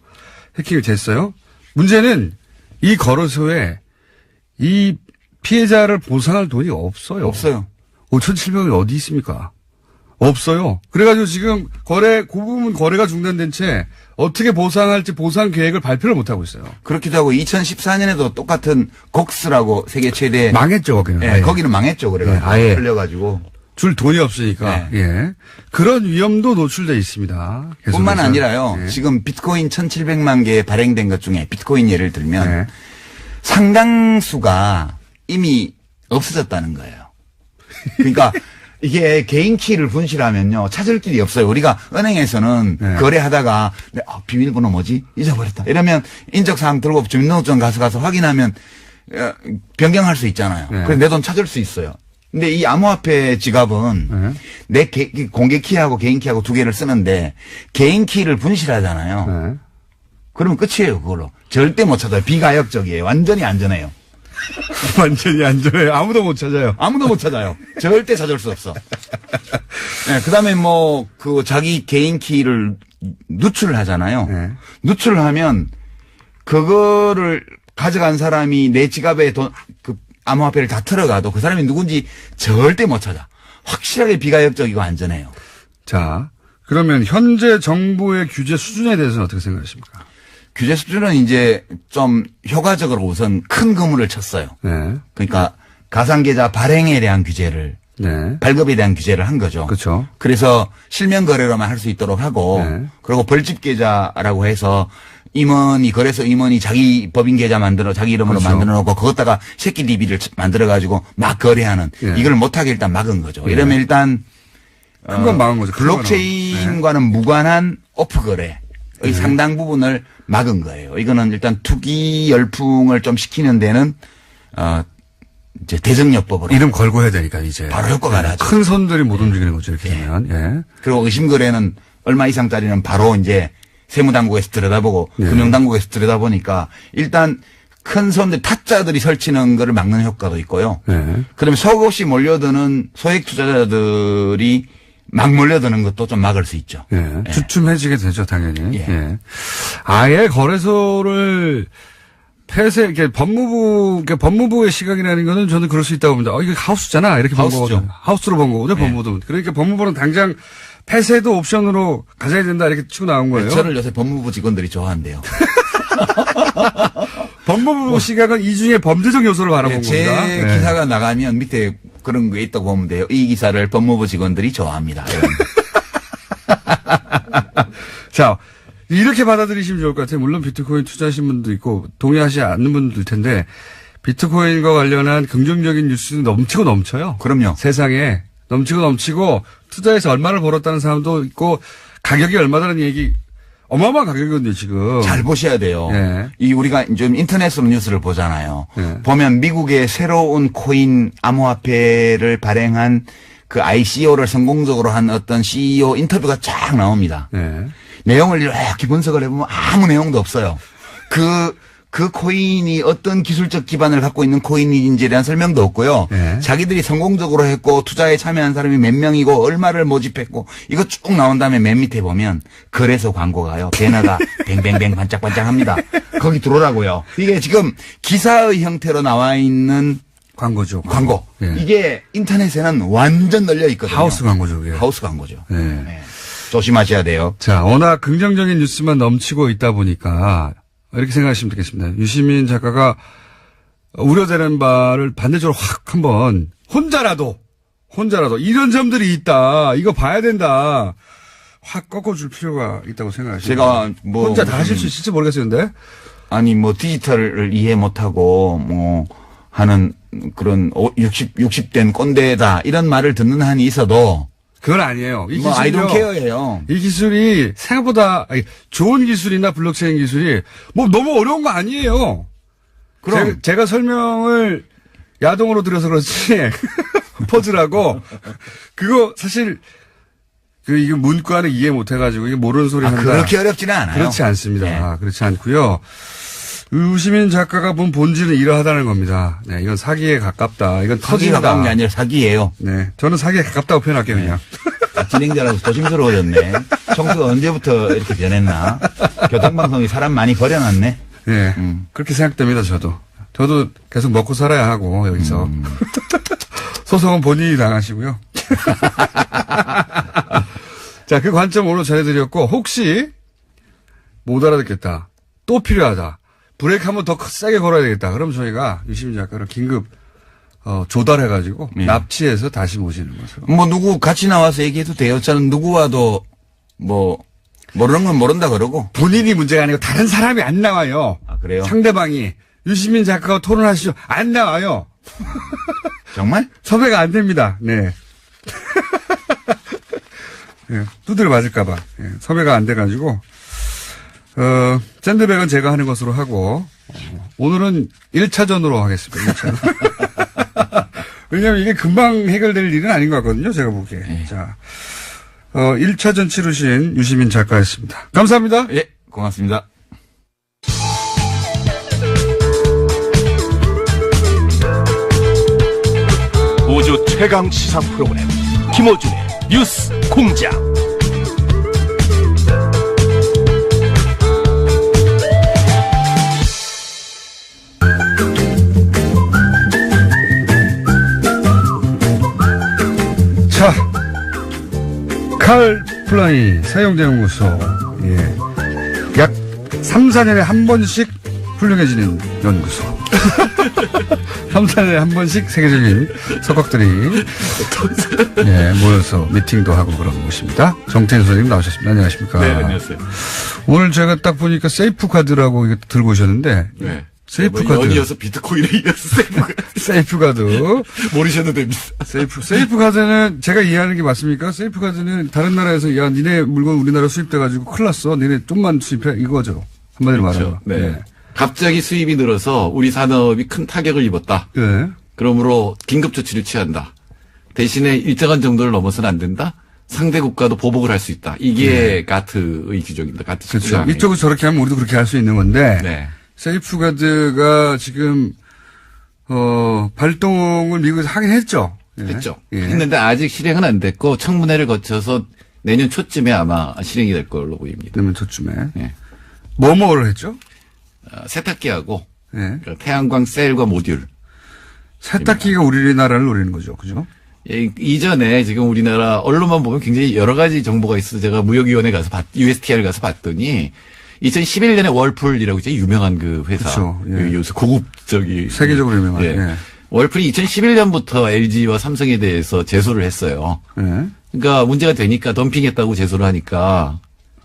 해킹이 됐어요. 문제는 이 거래소에 이 피해자를 보상할 돈이 없어요. 없어요. 5,700억이 어디 있습니까? 없어요. 그래가지고 지금 그 부분 거래가 중단된 채 어떻게 보상할지 보상 계획을 발표를 못하고 있어요. 그렇기도 하고 2014년에도 똑같은 곡스라고 세계 최대 망했죠, 거기는. 예, 거기는 망했죠. 그래가지고 아예. 풀려가지고 줄 돈이 없으니까. 네. 예. 그런 위험도 노출돼 있습니다. 계속해서. 뿐만 아니라요. 예. 지금 비트코인 1,700만 개 발행된 것 중에 비트코인 예를 들면 네. 상당수가 이미 없어졌다는 거예요. 그러니까 이게 개인 키를 분실하면요. 찾을 길이 없어요. 우리가 은행에서는 네. 거래하다가 비밀번호 뭐지? 잊어버렸다. 이러면 인적사항 들고 주민등록증 가서 확인하면 변경할 수 있잖아요. 네. 그래서 내 돈 찾을 수 있어요. 근데 이 암호화폐 지갑은 내 공개 키하고 개인 키하고 두 개를 쓰는데 개인 키를 분실하잖아요. 네. 그러면 끝이에요, 그걸로. 절대 못 찾아요. 비가역적이에요. 완전히 안전해요. 완전히 안전해요. 아무도 못 찾아요. 아무도 못 찾아요. 절대 찾을 수 없어. 네, 그 다음에 뭐, 자기 개인 키를 누출을 하잖아요. 네. 누출을 하면, 그거를 가져간 사람이 내 지갑에 암호화폐를 다 털어가도 그 사람이 누군지 절대 못 찾아. 확실하게 비가역적이고 안전해요. 자, 그러면 현재 정부의 규제 수준에 대해서는 어떻게 생각하십니까? 규제 수준은 이제 좀 효과적으로 우선 큰 그물을 쳤어요. 네. 그러니까 가상계좌 발행에 대한 규제를, 네. 발급에 대한 규제를 한 거죠. 그렇죠. 그래서 실명 거래로만 할 수 있도록 하고, 네. 그리고 벌집 계좌라고 해서 거래소 임원이 자기 법인 계좌 자기 이름으로 그렇죠. 만들어 놓고 그것다가 새끼 DB를 만들어 가지고 막 거래하는, 예. 이걸 못하게 일단 막은 거죠. 예. 이러면 일단 큰 건 막은 거죠. 큰 블록체인과는 무관한 오프 거래의 상당 부분을 막은 거예요. 이거는 일단 투기 열풍을 좀 식히는 데는 이제 대정요법으로 이름 걸고 해야 되니까 이제. 바로 효과가 나죠. 큰 손들이 못 움직이는 거죠. 이렇게 되면. 예. 그리고 의심 거래는 얼마 이상짜리는 바로 이제 세무당국에서 들여다보고 네. 금융당국에서 들여다보니까 일단 큰 손들 타짜들이 설치는 거를 막는 효과도 있고요. 네. 그다음에 속없이 몰려드는 소액 투자자들이 막 몰려드는 것도 좀 막을 수 있죠. 예. 예. 주춤해지게 되죠, 당연히. 예. 예. 아예 거래소를 이렇게 법무부의 시각이라는 거는 저는 그럴 수 있다고 봅니다. 이거 하우스잖아. 이렇게 본 하우스죠. 거거든요. 하우스로 본 거거든요, 예. 법무부도. 그러니까 법무부는 당장 폐쇄도 옵션으로 가져야 된다. 이렇게 치고 나온 거예요. 저를 요새 법무부 직원들이 좋아한대요. 법무부 시각은 이 중에 범죄적 요소를 바라본 제 겁니다. 네. 기사가 나가면 밑에 그런 게 있다고 보면 돼요. 이 기사를 법무부 직원들이 좋아합니다. 자, 이렇게 받아들이시면 좋을 것 같아요. 물론 비트코인 투자하신 분도 있고 동의하지 않는 분도 있을 텐데 비트코인과 관련한 긍정적인 뉴스는 넘치고 넘쳐요. 그럼요. 세상에 넘치고 넘치고 투자해서 얼마를 벌었다는 사람도 있고 가격이 얼마다는 얘기 어마어마한 가격이거든요, 지금. 잘 보셔야 돼요. 예. 우리가 좀 인터넷으로 뉴스를 보잖아요. 예. 보면 미국의 새로운 코인 암호화폐를 발행한 그 ICO를 성공적으로 한 어떤 CEO 인터뷰가 쫙 나옵니다. 네. 내용을 이렇게 분석을 해보면 아무 내용도 없어요. 그 코인이 어떤 기술적 기반을 갖고 있는 코인인지에 대한 설명도 없고요. 네. 자기들이 성공적으로 했고 투자에 참여한 사람이 몇 명이고 얼마를 모집했고 이거 쭉 나온 다음에 맨 밑에 보면 거래소 광고가요. 배너가 뱅뱅뱅 반짝반짝합니다. 거기 들어오라고요. 이게 지금 기사의 형태로 나와 있는 광고죠. 광고. 예. 이게 인터넷에는 완전 널려 있거든요. 하우스 광고죠, 그게. 하우스 광고죠. 네. 네. 조심하셔야 돼요. 자, 워낙 긍정적인 뉴스만 넘치고 있다 보니까 이렇게 생각하시면 되겠습니다. 유시민 작가가 우려되는 바를 반대쪽으로 확 한번 혼자라도 이런 점들이 있다. 이거 봐야 된다. 확 꺾어줄 필요가 있다고 생각하시죠. 제가 뭐 혼자 다 하실 수 있을지 모르겠는데. 아니 뭐 디지털을 이해 못하고 뭐 하는 그런 60된 꼰대다 이런 말을 듣는 한이 있어도 그건 아니에요. 이 뭐 I 기술이요. don't care예요. 이 기술이 생각보다 좋은 기술이나 블록체인 기술이 뭐 너무 어려운 거 아니에요. 그럼 제가 설명을 야동으로 드려서 그렇지 퍼즐하고 그거 사실 이거 문과는 이해 못 해가지고 이게 모르는 소리 한다. 그렇게 어렵지는 않아요. 그렇지 않습니다. 네. 그렇지 않고요. 유시민 작가가 본 본질은 이러하다는 겁니다. 네, 이건 사기에 가깝다. 이건 사기가 터진다. 가까운 게 아니라 사기예요. 네, 저는 사기에 가깝다고 표현할게요, 그냥. 진행자라서 조심스러워졌네. 청소가 언제부터 이렇게 변했나. 교통방송이 사람 많이 버려놨네. 네, 그렇게 생각됩니다, 저도 계속 먹고 살아야 하고, 여기서. 소송은 본인이 당하시고요. 자, 그 관점 오늘 전해드렸고, 혹시 못 알아듣겠다. 또 필요하다. 브레이크 한번 더 세게 걸어야 되겠다. 그럼 저희가 유시민 작가를 긴급 조달해가지고 네. 납치해서 다시 모시는 것으로. 뭐 누구 같이 나와서 얘기해도 돼요. 저는 누구와도 뭐 모르는 건 모른다 그러고. 본인이 문제가 아니고 다른 사람이 안 나와요. 아, 그래요? 상대방이 유시민 작가가 토론하시죠. 안 나와요. 정말? 섭외가 안 됩니다. 네. 네, 두드려 맞을까봐. 네, 섭외가 안 돼가지고. 샌드백은 제가 하는 것으로 하고, 오늘은 1차전으로 하겠습니다. 1차전. 왜냐면 이게 금방 해결될 일은 아닌 것 같거든요. 제가 보기에. 네. 자, 1차전 치르신 유시민 작가였습니다. 감사합니다. 예, 고맙습니다. 최강 시사 프로그램 김어준의 뉴스 공장. 자, 칼플라이 사용대연구소. 예. 약 3, 4년에 한 번씩 훌륭해지는 연구소. 3, 4년에 한 번씩 세계적인 석학들이 예, 모여서 미팅도 하고 그런 곳입니다. 정태인 선생님 나오셨습니다. 안녕하십니까. 네, 안녕하세요. 오늘 제가 딱 보니까 세이프 카드라고 이거 들고 오셨는데 네. 세이프 뭐 카드. 연이어서 비트코인에 이어서 세이프 카드. 세이프 카드. 모르셔도 됩니다. 세이프 카드는 제가 이해하는 게 맞습니까? 세이프 카드는 다른 나라에서 야 니네 물건 우리나라 수입돼가지고 큰일 났어. 니네 좀만 수입해 이거죠. 한마디로 말하면. 네. 네. 갑자기 수입이 늘어서 우리 산업이 큰 타격을 입었다. 네. 그러므로 긴급 조치를 취한다. 대신에 일정한 정도를 넘어서는 안 된다. 상대 국가도 보복을 할 수 있다. 이게 가트의 규정입니다. 가트 그렇죠. 이쪽은 저렇게 하면 우리도 그렇게 할 수 있는 건데. 네. 세이프 카드가 지금 발동을 미국에서 하긴 했죠. 예. 했죠. 예. 했는데 아직 실행은 안 됐고 청문회를 거쳐서 내년 초쯤에 아마 실행이 될 걸로 보입니다. 내년 초쯤에. 예. 뭐를 했죠? 세탁기하고 예. 태양광 셀과 모듈. 세탁기가 우리나라를 노리는 거죠. 그죠? 예, 이전에 지금 우리나라 언론만 보면 굉장히 여러 가지 정보가 있어서 제가 무역위원회 가서 USTR 가서 봤더니 2011년에 월풀이라고 있죠. 유명한 그 회사. 그렇죠. 예. 그 요새 고급적이. 세계적으로 유명한. 예. 예. 월풀이 2011년부터 LG와 삼성에 대해서 제소를 했어요. 예. 그러니까 문제가 되니까 덤핑했다고 제소를 하니까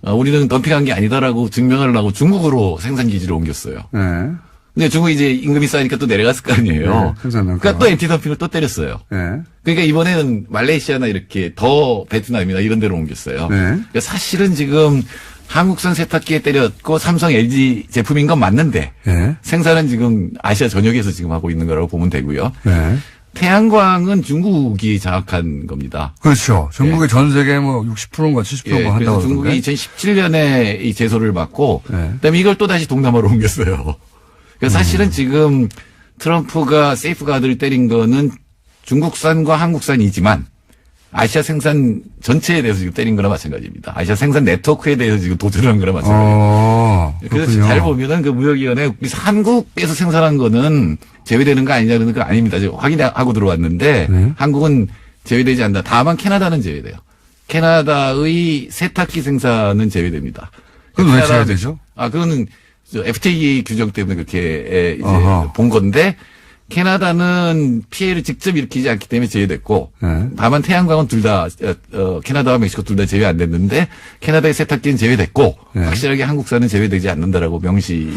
우리는 덤핑한 게 아니다라고 증명하려고 중국으로 생산기지를 옮겼어요. 예. 근데 중국이 이제 임금이 쌓이니까 또 내려갔을 거 아니에요. 네, 그러니까 또 엔티덤핑을 또 때렸어요. 예. 그러니까 이번에는 말레이시아나 이렇게 더 베트남이나 이런 데로 옮겼어요. 네. 그러니까 사실은 지금 한국산 세탁기에 때렸고 삼성 LG 제품인 건 맞는데 예. 생산은 지금 아시아 전역에서 지금 하고 있는 거라고 보면 되고요. 예. 태양광은 중국이 장악한 겁니다. 그렇죠. 전국의 전 세계 뭐 60%인가 70%인가 예, 한다고 그래서 그러던데. 중국이 2017년에 이 제소를 받고 네. 그다음에 이걸 또 다시 동남아로 옮겼어요. 그러니까 사실은 지금 트럼프가 세이프가드를 때린 거는 중국산과 한국산이지만 아시아 생산 전체에 대해서 지금 때린 거나 마찬가지입니다. 아시아 생산 네트워크에 대해서 지금 도전한 거나 마찬가지입니다. 그래서 그렇군요. 잘 보면은 그 무역위원회 한국에서 생산한 거는 제외되는 거 아니냐는 거 아닙니다. 지금 확인하고 들어왔는데 네. 한국은 제외되지 않는다. 다만 캐나다는 제외돼요. 캐나다의 세탁기 생산은 제외됩니다. 그건 왜 제외되죠? 그거는 FTA 규정 때문에 그렇게 이제 어허. 본 건데 캐나다는 피해를 직접 일으키지 않기 때문에 제외됐고 네. 다만 태양광은 둘 다 캐나다와 멕시코 둘 다 제외 안 됐는데 캐나다의 세탁기는 제외됐고 네. 확실하게 한국산은 제외되지 않는다라고 명시되어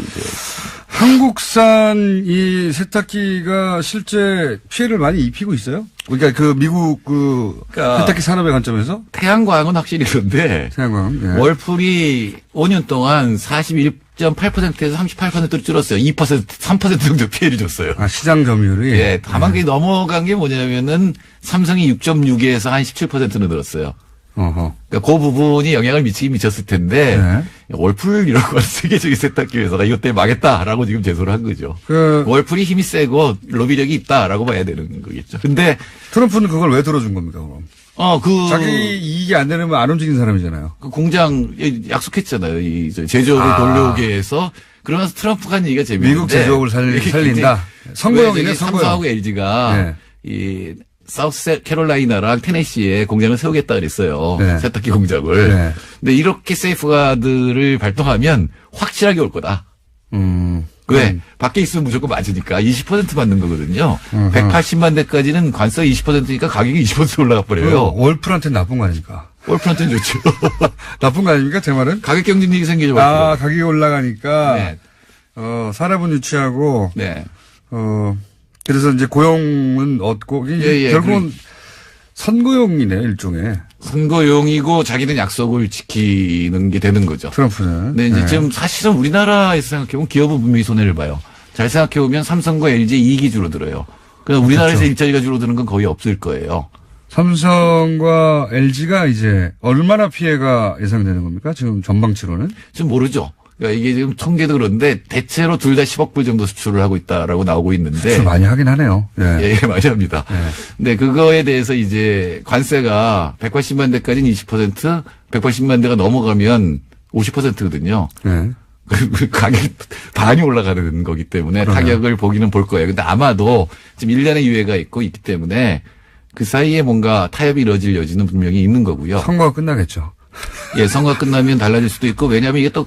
한국산 이 세탁기가 실제 피해를 많이 입히고 있어요? 그러니까 그 미국 그러니까 세탁기 산업의 관점에서 태양광은 확실히 그런데 태양광. 예. 월풀이 5년 동안 41.8%에서 38%로 줄었어요. 2%, 3% 정도 피해를 줬어요. 시장 점유율이. 예, 다만 그게 넘어간 게 뭐냐면은 삼성이 6.6에서 한 17%는 늘었어요. 어허. 그러니까 그 부분이 영향을 미치긴 미쳤을 텐데 네. 월풀이라고 하는 세계적인 세탁기 회사가 이것 때문에 망했다라고 지금 제소를 한 거죠. 월풀이 힘이 세고 로비력이 있다라고 봐야 되는 거겠죠. 근데 트럼프는 그걸 왜 들어준 겁니까, 그럼? 자기 이익이 안 되면 안 움직이는 사람이잖아요. 그 공장 약속했잖아요. 이 제조업을 돌려오게 해서 그러면서 트럼프가 한 얘기가 재미있는데 미국 제조업을 살린다. 선거용이네, 선거용. 삼성하고 LG가 네. 이 사우스 캐롤라이나랑 테네시에 공장을 세우겠다 그랬어요. 네. 세탁기 공장을. 네. 근데 이렇게 세이프가드를 발동하면 확실하게 올 거다. 왜? 밖에 있으면 무조건 맞으니까 20% 받는 거거든요. 180만 대까지는 관세 20%니까 가격이 20% 올라가 버려요. 월풀한테는 나쁜 거 아닙니까? 월풀한테는 좋죠. 나쁜 거 아닙니까, 제 말은? 가격 경쟁력이 생기죠. 가격이 올라가니까. 네. 산업은 유치하고. 네. 그래서 이제 고용은 얻고. 결국은 선거용이네, 일종의. 선거용이고 자기는 약속을 지키는 게 되는 거죠. 트럼프는. 네, 이제 지금 사실은 우리나라에서 생각해보면 기업은 분명히 손해를 봐요. 잘 생각해보면 삼성과 LG 이익이 줄어들어요. 그래서 우리나라에서 그렇죠. 일자리가 줄어드는 건 거의 없을 거예요. 삼성과 LG가 이제 얼마나 피해가 예상되는 겁니까? 지금 전방치로는? 좀 모르죠. 그러니까 이게 지금 통계도 그런데 대체로 둘 다 10억 불 정도 수출을 하고 있다라고 나오고 있는데. 수출 많이 하긴 하네요. 예. 예, 많이 합니다. 근데 그거에 대해서 이제 관세가 180만 대까지는 20%, 180만 대가 넘어가면 50%거든요. 예. 가격 반이 올라가는 거기 때문에 그러네요. 타격을 보기는 볼 거예요. 근데 아마도 지금 1년의 유예가 있기 때문에 그 사이에 뭔가 타협이 이루어질 여지는 분명히 있는 거고요. 선거가 끝나겠죠. 예, 선거가 끝나면 달라질 수도 있고 왜냐하면 이게 또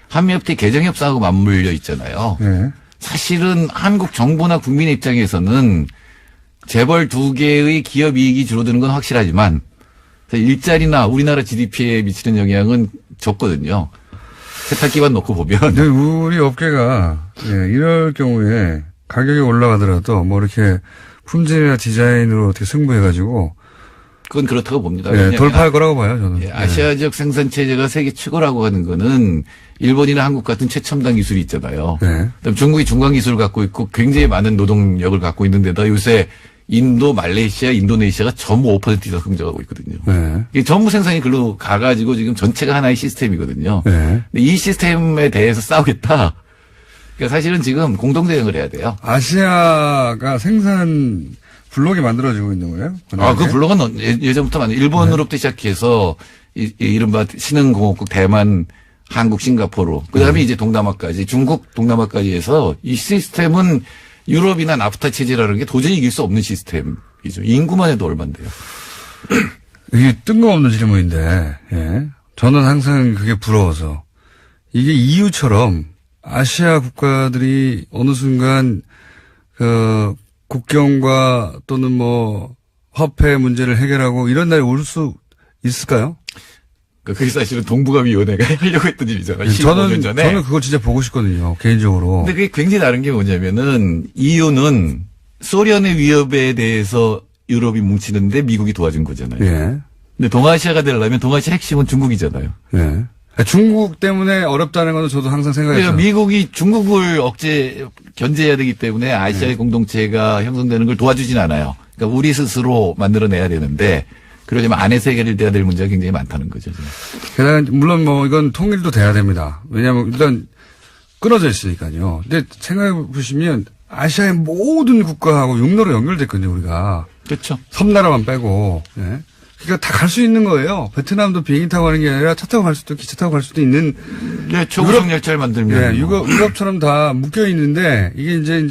한미FTA 개정 협상하고 맞물려 있잖아요. 예. 사실은 한국 정부나 국민의 입장에서는 재벌 두 개의 기업 이익이 줄어드는 건 확실하지만 일자리나 우리나라 GDP에 미치는 영향은 적거든요. 세탁기만 놓고 보면. 근데 우리 업계가 이럴 경우에 가격이 올라가더라도 뭐 이렇게 품질이나 디자인으로 어떻게 승부해가지고 그건 그렇다고 봅니다. 돌파할 거라고 봐요, 저는. 예, 아시아적 생산 체제가 세계 최고라고 하는 거는 일본이나 한국 같은 최첨단 기술이 있잖아요. 네. 그다음 중국이 중간 기술을 갖고 있고 굉장히 많은 노동력을 갖고 있는데다 요새 인도, 말레이시아, 인도네시아가 전부 5% 이상 성장하고 있거든요. 네. 이게 전부 생산이 글로 가가지고 지금 전체가 하나의 시스템이거든요. 네. 근데 이 시스템에 대해서 싸우겠다. 그러니까 사실은 지금 공동 대응을 해야 돼요. 아시아가 생산 블록이 만들어지고 있는 거예요? 그 블록은 예전부터 일본으로부터 시작해서 이른바 신흥공업국 대만, 한국, 싱가포르, 그다음에 이제 동남아까지, 중국, 동남아까지 해서 이 시스템은 유럽이나 나프타 체제라는 게 도저히 이길 수 없는 시스템이죠. 인구만 해도 얼만데요. 이게 뜬금없는 질문인데, 예. 저는 항상 그게 부러워서 이게 EU처럼 아시아 국가들이 어느 순간 국경과 또는 뭐 화폐 문제를 해결하고 이런 날이 올 수 있을까요? 그게 사실은 동북아위원회가 하려고 했던 일이잖아요. 15년 전에. 저는 그걸 진짜 보고 싶거든요. 개인적으로. 근데 그게 굉장히 다른 게 뭐냐면은 EU는 소련의 위협에 대해서 유럽이 뭉치는데 미국이 도와준 거잖아요. 예. 근데 동아시아가 되려면 동아시아 핵심은 중국이잖아요. 예. 중국 때문에 어렵다는 건 저도 항상 생각했어요. 그러니까 미국이 중국을 견제해야 되기 때문에 아시아의 공동체가 형성되는 걸 도와주진 않아요. 그러니까 우리 스스로 만들어내야 되는데 그러려면 안에서 해결돼야 될 문제가 굉장히 많다는 거죠. 게다가 물론 뭐 이건 통일도 돼야 됩니다. 왜냐하면 일단 끊어져 있으니까요. 근데 생각해 보시면 아시아의 모든 국가하고 육로로 연결됐거든요, 우리가. 그렇죠. 섬나라만 빼고. 예. 그러니까 다 갈 수 있는 거예요. 베트남도 비행기 타고 가는 게 아니라 차 타고 갈 수도 기차 타고 갈 수도 있는. 네, 초고속 열차를 만들면. 네, 유럽처럼 다 묶여 있는데 이게 이제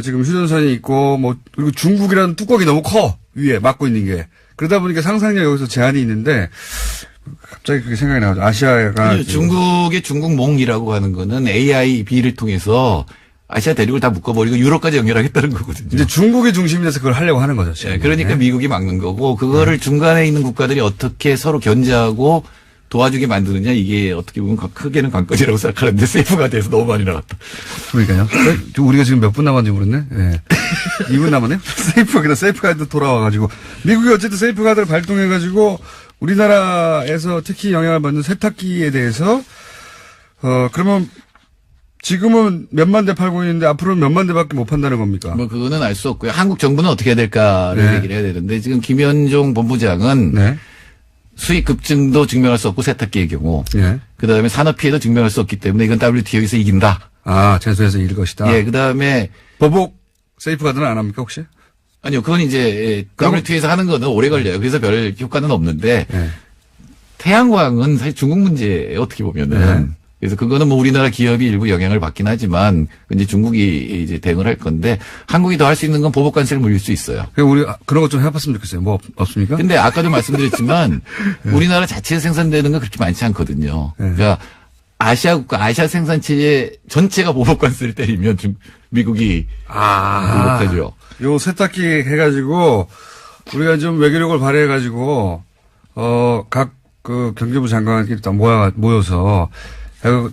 지금 휴전선이 있고 뭐 그리고 중국이라는 뚜껑이 너무 커 위에 막고 있는 게 그러다 보니까 상상력 여기서 제한이 있는데 갑자기 그게 생각이 나죠. 아시아가 중국의 중국몽이라고 하는 거는 AIB를 통해서 아시아 대륙을 다 묶어버리고 유럽까지 연결하겠다는 거거든요. 이제 중국이 중심이 돼서 그걸 하려고 하는 거죠. 지금. 네, 그러니까 미국이 막는 거고 그거를 중간에 있는 국가들이 어떻게 서로 견제하고 도와주게 만드느냐 이게 어떻게 보면 크게는 관건이라고 생각하는데 세이프가 돼서 너무 많이 나갔다. 그러니까요. 우리가 지금 몇 분 남았는지 모르네. 네. 2분 남았네요. 세이프가드 돌아와가지고 미국이 어쨌든 세이프가드를 발동해가지고 우리나라에서 특히 영향을 받는 세탁기에 대해서 그러면 지금은 몇만 대 팔고 있는데 앞으로는 몇만 대밖에 못 판다는 겁니까? 뭐 그거는 알 수 없고요. 한국 정부는 어떻게 해야 될까를 네. 얘기를 해야 되는데 지금 김현종 본부장은 네. 수익 급증도 증명할 수 없고 세탁기의 경우 예. 그다음에 산업 피해도 증명할 수 없기 때문에 이건 WTO에서 이긴다. 제소에서 이길 것이다. 예, 그다음에 보복 세이프가드는 안 합니까 혹시? 아니요, 그건 이제 WTO에서 하는 거는 오래 걸려요. 그래서 별 효과는 없는데 예. 태양광은 사실 중국 문제예요. 어떻게 보면은. 네. 그래서 그거는 뭐 우리나라 기업이 일부 영향을 받긴 하지만 이제 중국이 이제 대응을 할 건데 한국이 더 할 수 있는 건 보복 관세를 물릴 수 있어요. 우리 그런 것 좀 해봤으면 좋겠어요. 뭐 없습니까? 근데 아까도 말씀드렸지만 우리나라 자체에서 생산되는 건 그렇게 많지 않거든요. 네. 그러니까 아시아 국가, 아시아 생산체의 전체가 보복 관세를 때리면 미국이 보복하죠. 요 세탁기 해가지고 우리가 좀 외교력을 발휘해가지고 각 그 경제부 장관끼리 다 모여서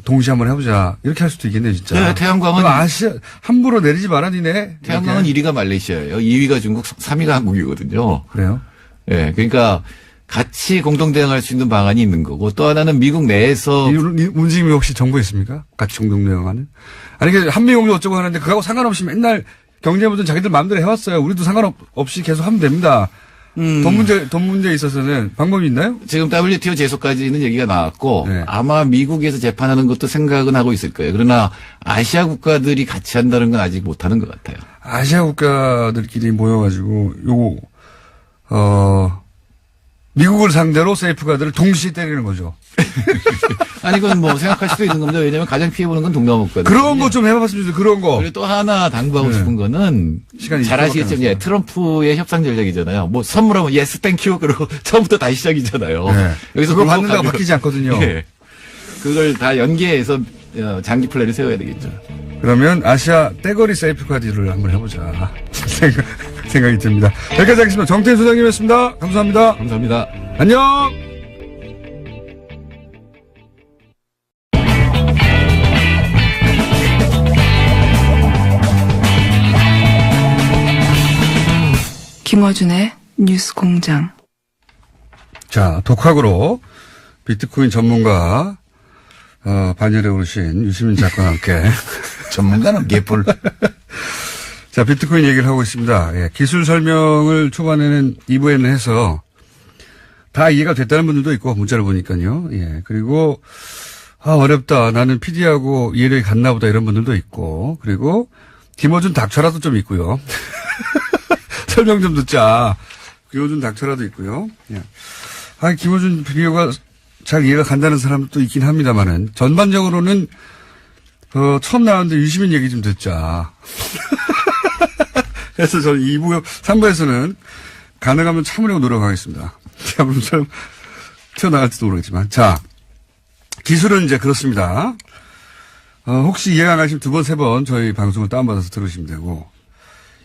동시에 한번 해보자 이렇게 할 수도 있겠네 진짜. 네, 태양광은 아시아 함부로 내리지 말아 니네. 태양광은 1위가 말레이시아예요. 2위가 중국, 3위가 한국이거든요. 그래요? 예, 그러니까 같이 공동 대응할 수 있는 방안이 있는 거고 또 하나는 미국 내에서 이 움직임이 혹시 정부에 있습니까? 같이 공동 대응하는? 아니 한미공조 어쩌고 하는데 그거하고 상관없이 맨날 경제부는 자기들 마음대로 해왔어요. 우리도 상관없이 계속 하면 됩니다. 돈 문제에 있어서는 방법이 있나요? 지금 WTO 제소까지는 얘기가 나왔고 네. 아마 미국에서 재판하는 것도 생각은 하고 있을 거예요. 그러나 아시아 국가들이 같이 한다는 건 아직 못하는 것 같아요. 아시아 국가들끼리 모여가지고 미국을 상대로 세이프가드를 동시에 때리는 거죠. 아니 이건 뭐 생각할 수도 있는 겁니다. 왜냐하면 가장 피해보는 건 동남아 국가들. 그런 거 좀 해봤으면 좋겠어요. 그런 거. 그리고 또 하나 당부하고 네. 싶은 거는 시간이 잘 아시겠지만 20분밖에 안 트럼프의 협상 전략이잖아요. 뭐 선물하면 예스 땡큐 그러고 처음부터 다시 시작이잖아요. 네. 여기서 그거 그거 받는다고 가지고- 바뀌지 않거든요. 네. 그걸 다 연계해서 장기 플랜을 세워야 되겠죠. 그러면 아시아 떼거리 세이프가드를 한번 해보자. 생각이 듭니다. 여기까지 하겠습니다. 정태인 소장님이었습니다. 감사합니다. 감사합니다. 안녕! 김어준의 뉴스 공장. 자, 독학으로 비트코인 전문가, 반열에 오르신 유시민 작가와 함께. 전문가는 개뿔. 자, 비트코인 얘기를 하고 있습니다. 예, 기술 설명을 초반에는 2부에는 해서 다 이해가 됐다는 분들도 있고, 문자를 보니까요. 예, 그리고, 어렵다. 나는 PD하고 이해력이 같나 보다 이런 분들도 있고, 그리고 김어준 닥쳐라도 좀 있고요. 설명 좀 듣자. 김어준 닥쳐라도 있고요. 예. 김어준 비디오가 잘 이해가 간다는 사람도 있긴 합니다만은, 전반적으로는, 처음 나왔는데 유시민 얘기 좀 듣자. 그래서 저는 2부, 3부에서는 가능하면 참으려고 노력하겠습니다. 물론 튀어나갈지도 모르겠지만. 자, 기술은 이제 그렇습니다. 혹시 이해가 안 가시면 2번, 3번 저희 방송을 다운받아서 들으시면 되고.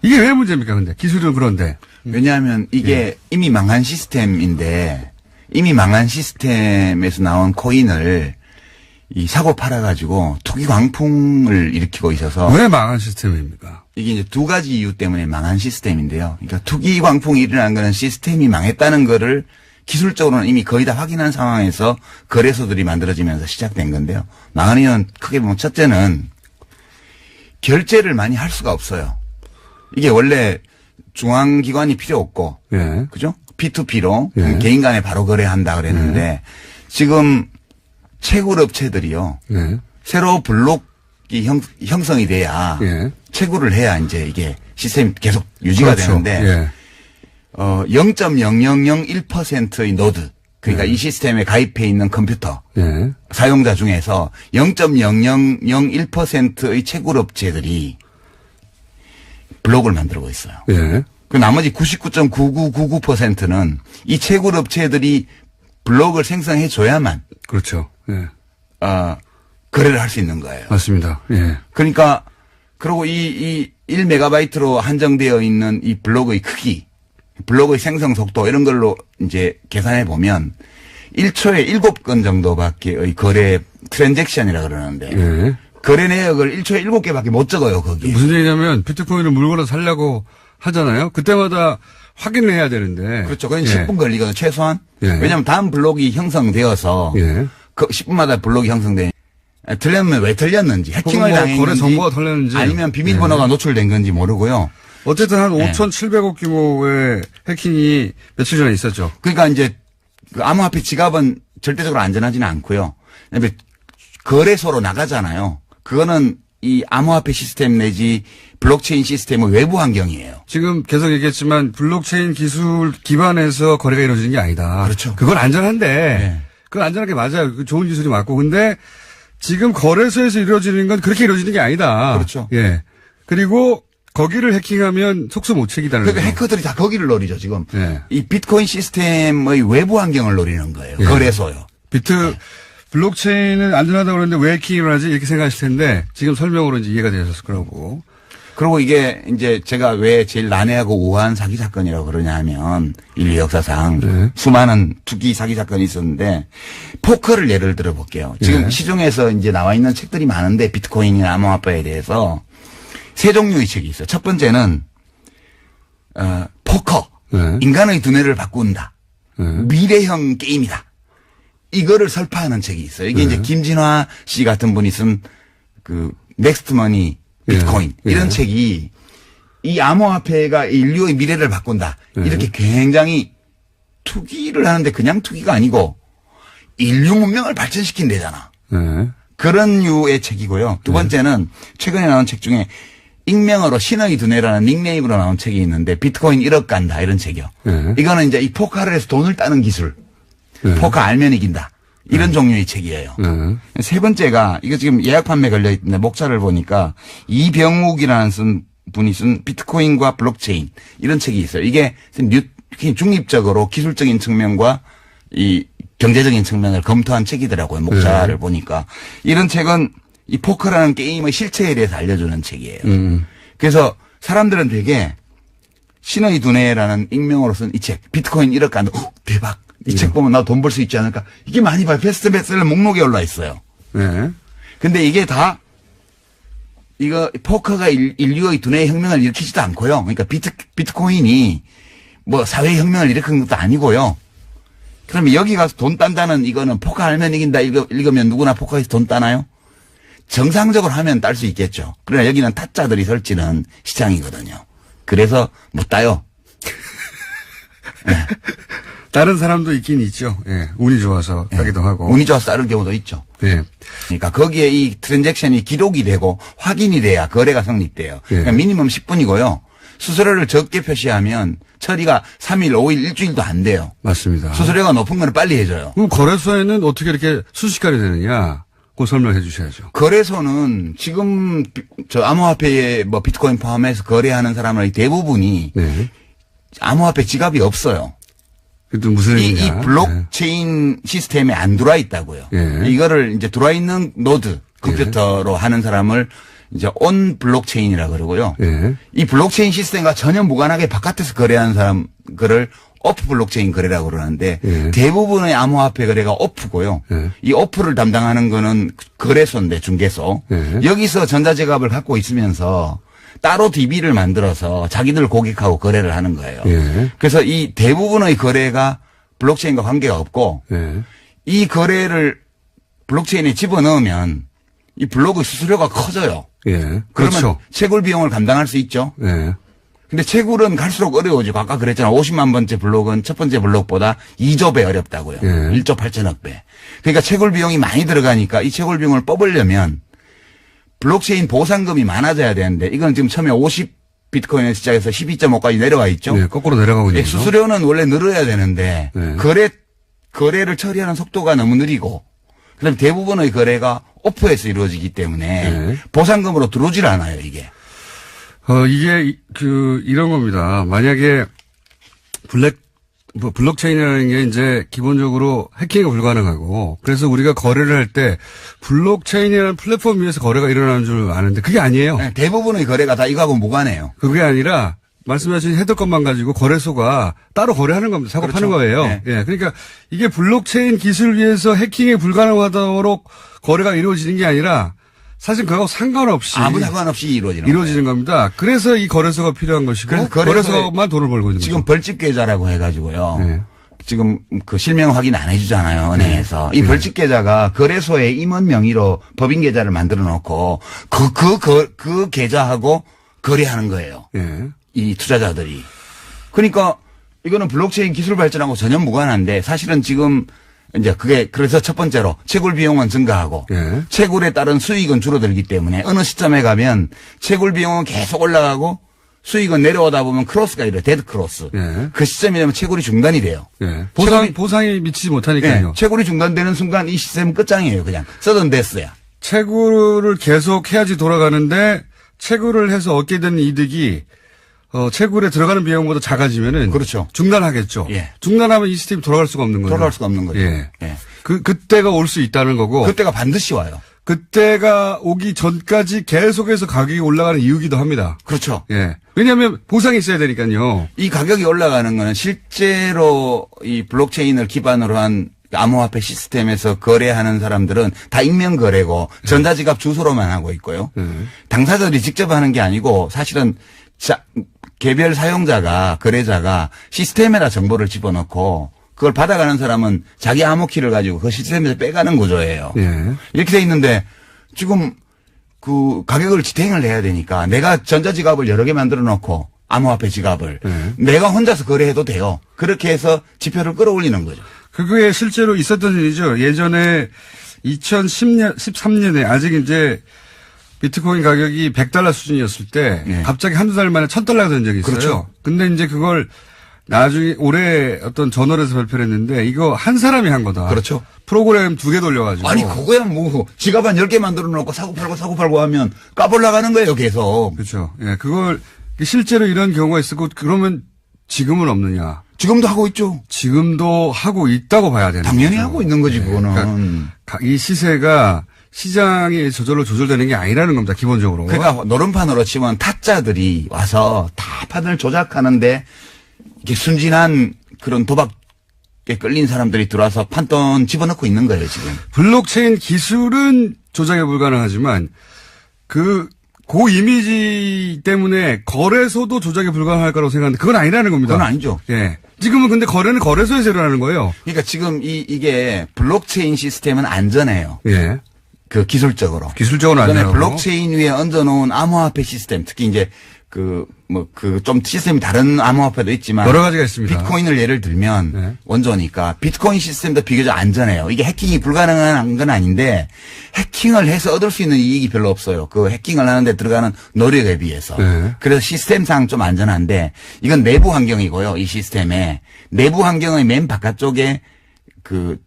이게 왜 문제입니까, 근데? 기술은 그런데. 왜냐하면 이게 이미 망한 시스템인데 이미 망한 시스템에서 나온 코인을 이 사고 팔아가지고 투기 광풍을 일으키고 있어서 왜 망한 시스템입니까? 이게 이제 두 가지 이유 때문에 망한 시스템인데요. 그러니까 투기 광풍이 일어난 거는 시스템이 망했다는 거를 기술적으로는 이미 거의 다 확인한 상황에서 거래소들이 만들어지면서 시작된 건데요. 망한 이유는 크게 보면 첫째는 결제를 많이 할 수가 없어요. 이게 원래 중앙기관이 필요 없고, 예. 그죠? P2P로 예. 개인 간에 바로 거래한다 그랬는데 지금 채굴업체들이요. 예. 새로 블록이 형성이 돼야 예. 채굴을 해야 이제 이게 시스템이 계속 유지가 그렇죠. 되는데 예. 0.0001%의 노드 그러니까 이 시스템에 가입해 있는 컴퓨터 예. 사용자 중에서 0.0001%의 채굴업체들이 블록을 만들고 있어요. 예. 그 나머지 99.9999%는 이 채굴업체들이 블록을 생성해 줘야만 그렇죠. 예. 거래를 할 수 있는 거예요. 맞습니다. 예. 그러니까 그리고 이 1메가바이트로 한정되어 있는 이 블록의 크기, 블록의 생성 속도 이런 걸로 이제 계산해 보면 1초에 7건 정도밖에의 거래 트랜잭션이라 그러는데 예. 거래 내역을 1초에 7개밖에 못 적어요, 거기에. 무슨 얘기냐면 비트코인을 물건을 살려고 하잖아요. 그때마다 확인을 해야 되는데. 그렇죠. 그건 예. 10분 걸리거든요, 최소한. 예. 왜냐하면 다음 블록이 형성되어서 예. 그 10분마다 블록이 형성돼. 틀렸면 왜 틀렸는지, 해킹을 뭐 당했는지, 거래 정보가 털렸는지. 아니면 비밀번호가 노출된 건지 모르고요. 어쨌든 한 네. 5,700억 규모의 해킹이 며칠 전에 있었죠. 그러니까 이제 그 암호화폐 지갑은 절대적으로 안전하지는 않고요. 그다음에 거래소로 나가잖아요. 그거는 이 암호화폐 시스템 내지 블록체인 시스템의 외부 환경이에요. 지금 계속 얘기했지만 블록체인 기술 기반에서 거래가 이루어지는 게 아니다. 그렇죠. 그건 안전한데. 네. 그건 안전한 게 맞아요. 그 좋은 기술이 맞고. 근데 지금 거래소에서 이루어지는 건 그렇게 이루어지는 게 아니다. 그렇죠. 예. 그리고 거기를 해킹하면 속수 못 채기다는 그러니까 거죠. 해커들이 다 거기를 노리죠, 지금. 예. 이 비트코인 시스템의 외부 환경을 노리는 거예요. 예. 거래소요. 블록체인은 안전하다고 그러는데 왜 해킹을 하지? 이렇게 생각하실 텐데 지금 설명으로 이제 이해가 되셨을 거라고. 그리고 이게 이제 제가 왜 제일 난해하고 우아한 사기 사건이라고 그러냐 하면 인류 역사상 네. 수많은 투기 사기 사건이 있었는데 포커를 예를 들어 볼게요. 지금 네. 시중에서 이제 나와 있는 책들이 많은데 비트코인이나 암호화폐에 대해서 세 종류의 책이 있어요. 첫 번째는 포커. 네. 인간의 두뇌를 바꾼다. 네. 미래형 게임이다. 이거를 설파하는 책이 있어요. 이게 이제 김진화 씨 같은 분이 쓴 그 넥스트 머니 비트코인 예. 이런 예. 책이 이 암호화폐가 인류의 미래를 바꾼다. 네. 이렇게 굉장히 투기를 하는데 그냥 투기가 아니고 인류 문명을 발전시킨대잖아. 네. 그런 류의 책이고요. 두 번째는 최근에 나온 책 중에 익명으로 신의 두뇌라는 닉네임으로 나온 책이 있는데 비트코인 1억 간다 이런 책이요. 네. 이거는 이제 이 포카를 해서 돈을 따는 기술. 네. 포카 알면 이긴다. 이런 종류의 책이에요. 네. 세 번째가 이거 지금 예약 판매 걸려 있는데 목차를 보니까 이병욱이라는 분이 쓴 비트코인과 블록체인 이런 책이 있어요. 이게 중립적으로 기술적인 측면과 이 경제적인 측면을 검토한 책이더라고요. 목차를 보니까. 이런 책은 이 포커라는 게임의 실체에 대해서 알려주는 책이에요. 그래서 사람들은 되게 신의 두뇌라는 익명으로 쓴 이 책, 비트코인 1억 간다. 대박. 이 책 보면 나 돈 벌 수 있지 않을까. 이게 많이 봐요. 베스트셀러 목록에 올라 있어요. 네. 근데 이게 다 이거 포커가 인류의 두뇌 혁명을 일으키지도 않고요. 그러니까 비트코인이 뭐 사회 혁명을 일으킨 것도 아니고요. 그러면 여기 가서 돈 딴다는 이거는 포커 알면 이긴다 읽으면 누구나 포커에서 돈 따나요? 정상적으로 하면 딸 수 있겠죠. 그러나 여기는 타짜들이 설치는 시장이거든요. 그래서 못 따요. 다른 사람도 있긴 있죠. 예. 운이 좋아서 따기도 하고. 운이 좋아서 따를 경우도 있죠. 예. 그러니까 거기에 이 트랜잭션이 기록이 되고 확인이 돼야 거래가 성립돼요. 그러니까 미니멈 10분이고요. 수수료를 적게 표시하면 처리가 3일, 5일, 일주일도 안 돼요. 맞습니다. 수수료가 높은 거는 빨리 해줘요. 그럼 거래소에는 어떻게 이렇게 순식간에 되느냐? 그거 설명해 주셔야죠. 거래소는 지금 저 암호화폐에 뭐 비트코인 포함해서 거래하는 사람의 대부분이 네. 암호화폐 지갑이 없어요. 그것도 무슨 이 의미냐? 블록체인 시스템에 안 들어와 있다고요. 예. 이거를 이제 들어와 있는 노드 컴퓨터로 하는 사람을 이제 온 블록체인이라 그러고요. 예. 이 블록체인 시스템과 전혀 무관하게 바깥에서 거래하는 사람 그를 오프 블록체인 거래라고 그러는데 예. 대부분의 암호화폐 거래가 오프고요. 예. 이 오프를 담당하는 거는 거래소인데 중개소. 예. 여기서 전자지갑을 갖고 있으면서 따로 DB를 만들어서 자기들 고객하고 거래를 하는 거예요. 예. 그래서 이 대부분의 거래가 블록체인과 관계가 없고 예. 이 거래를 블록체인에 집어넣으면 이 블록의 수수료가 커져요. 예. 그러면 그렇죠. 채굴 비용을 감당할 수 있죠. 예. 근데 채굴은 갈수록 어려워지고 아까 그랬잖아. 50만 번째 블록은 첫 번째 블록보다 2조 배 어렵다고요. 예. 1조 8천억 배. 그러니까 채굴 비용이 많이 들어가니까 이 채굴 비용을 뽑으려면 블록체인 보상금이 많아져야 되는데 이건 지금 처음에 50 비트코인에서 시작해서 12.5까지 내려와 있죠. 예. 거꾸로 내려가고 있는 예, 거죠. 수수료는 원래 늘어야 되는데 네. 거래를 처리하는 속도가 너무 느리고 그다음에 대부분의 거래가 오프에서 이루어지기 때문에 네. 보상금으로 들어오질 않아요, 이게. 이게 이런 겁니다. 만약에 블록체인이라는 게 이제 기본적으로 해킹이 불가능하고 그래서 우리가 거래를 할 때 블록체인이라는 플랫폼 위에서 거래가 일어나는 줄 아는데 그게 아니에요. 네, 대부분의 거래가 다 이거하고 무관해요. 그게 아니라 말씀하신 헤더건만 가지고 거래소가 따로 거래하는 겁니다. 사고 그렇죠. 파는 거예요. 네. 예. 그러니까 이게 블록체인 기술 위에서 해킹이 불가능하도록 거래가 이루어지는 게 아니라 사실 그거하고 상관없이 아무 상관없이 이루어지는 이루어지는 겁니다. 그래서 이 거래소가 필요한 것이고 그래서 거래소만 돈을 벌고 있는 지금 거죠. 벌집 계좌라고 해가지고요. 네. 지금 그 실명 확인 안 해주잖아요, 은행에서. 이 벌집 계좌가 거래소에 임원 명의로 법인 계좌를 만들어 놓고 그 계좌하고 거래하는 거예요. 예. 이 투자자들이. 그러니까 이거는 블록체인 기술 발전하고 전혀 무관한데 사실은 지금 이제 그게 그래서 첫 번째로 채굴 비용은 증가하고 예. 채굴에 따른 수익은 줄어들기 때문에 어느 시점에 가면 채굴 비용은 계속 올라가고 수익은 내려오다 보면 크로스가 이래요. 데드 크로스. 예. 그 시점이 되면 채굴이 중단이 돼요. 예. 채굴이- 보상이 미치지 못하니까요. 예, 채굴이 중단되는 순간 이 시스템은 끝장이에요. 그냥 서든 데스야. 채굴을 계속 해야지 돌아가는데 채굴을 해서 얻게 되는 이득이 채굴에 들어가는 비용보다 작아지면은 그렇죠. 중단하겠죠. 예. 중단하면 이 시스템이 돌아갈 수가 없는 거죠. 돌아갈 수가 없는 거죠. 예. 예. 그때가 올 수 있다는 거고. 그때가 반드시 와요. 그때가 오기 전까지 계속해서 가격이 올라가는 이유기도 합니다. 그렇죠. 예. 왜냐하면 보상이 있어야 되니까요. 이 가격이 올라가는 거는 실제로 이 블록체인을 기반으로 한 암호화폐 시스템에서 거래하는 사람들은 다 익명 거래고 전자지갑 주소로만 하고 있고요. 당사자들이 직접 하는 게 아니고 사실은 개별 사용자가 거래자가 시스템에다 정보를 집어넣고 그걸 받아가는 사람은 자기 암호키를 가지고 그 시스템에서 빼가는 구조예요. 예. 이렇게 돼 있는데 지금 그 가격을 지탱을 해야 되니까 내가 전자지갑을 여러 개 만들어 놓고 암호화폐 지갑을 내가 혼자서 거래해도 돼요. 그렇게 해서 지표를 끌어올리는 거죠. 그게 실제로 있었던 일이죠. 예전에 2010년, 13년에 아직 이제 비트코인 가격이 $100 수준이었을 때 네. 갑자기 한두 달 만에 $1,000가 된 적이 있어요. 그렇죠. 근데 이제 그걸 나중에 올해 어떤 저널에서 발표를 했는데 이거 한 사람이 한 거다. 그렇죠. 프로그램 2개 돌려가지고. 아니 그거야 뭐 지갑 한 10개 만들어 놓고 사고 팔고 하면 까불나가는 거예요 계속. 그렇죠. 예, 그걸 실제로 이런 경우가 있었고 그러면 지금은 없느냐. 지금도 하고 있죠. 지금도 하고 있다고 봐야 되는 당연히 거죠. 하고 있는 거지 예, 그거는. 그러니까 이 시세가 시장이 저절로 조절되는 게 아니라는 겁니다. 기본적으로. 그러니까 노름판으로 치면 타짜들이 와서 다 판을 조작하는데 이게 순진한 그런 도박에 끌린 사람들이 들어와서 판돈 집어넣고 있는 거예요 지금. 블록체인 기술은 조작이 불가능하지만 고 이미지 때문에 거래소도 조작이 불가능할 거라고 생각하는데 그건 아니라는 겁니다. 그건 아니죠. 예. 지금은 근데 거래는 거래소에서 일어나는 거예요. 그러니까 지금 이게 블록체인 시스템은 안전해요. 예. 그 기술적으로. 기술적으로는 그다음에 안전하고. 블록체인 위에 얹어놓은 암호화폐 시스템, 특히 이제 좀 시스템이 다른 암호화폐도 있지만 여러 가지가 있습니다. 비트코인을 예를 들면 네. 원조니까 비트코인 시스템도 비교적 안전해요. 이게 해킹이 불가능한 건 아닌데 해킹을 해서 얻을 수 있는 이익이 별로 없어요. 그 해킹을 하는데 들어가는 노력에 비해서. 네. 그래서 시스템상 좀 안전한데 이건 내부 환경이고요. 이 시스템에 내부 환경의 맨 바깥쪽에 그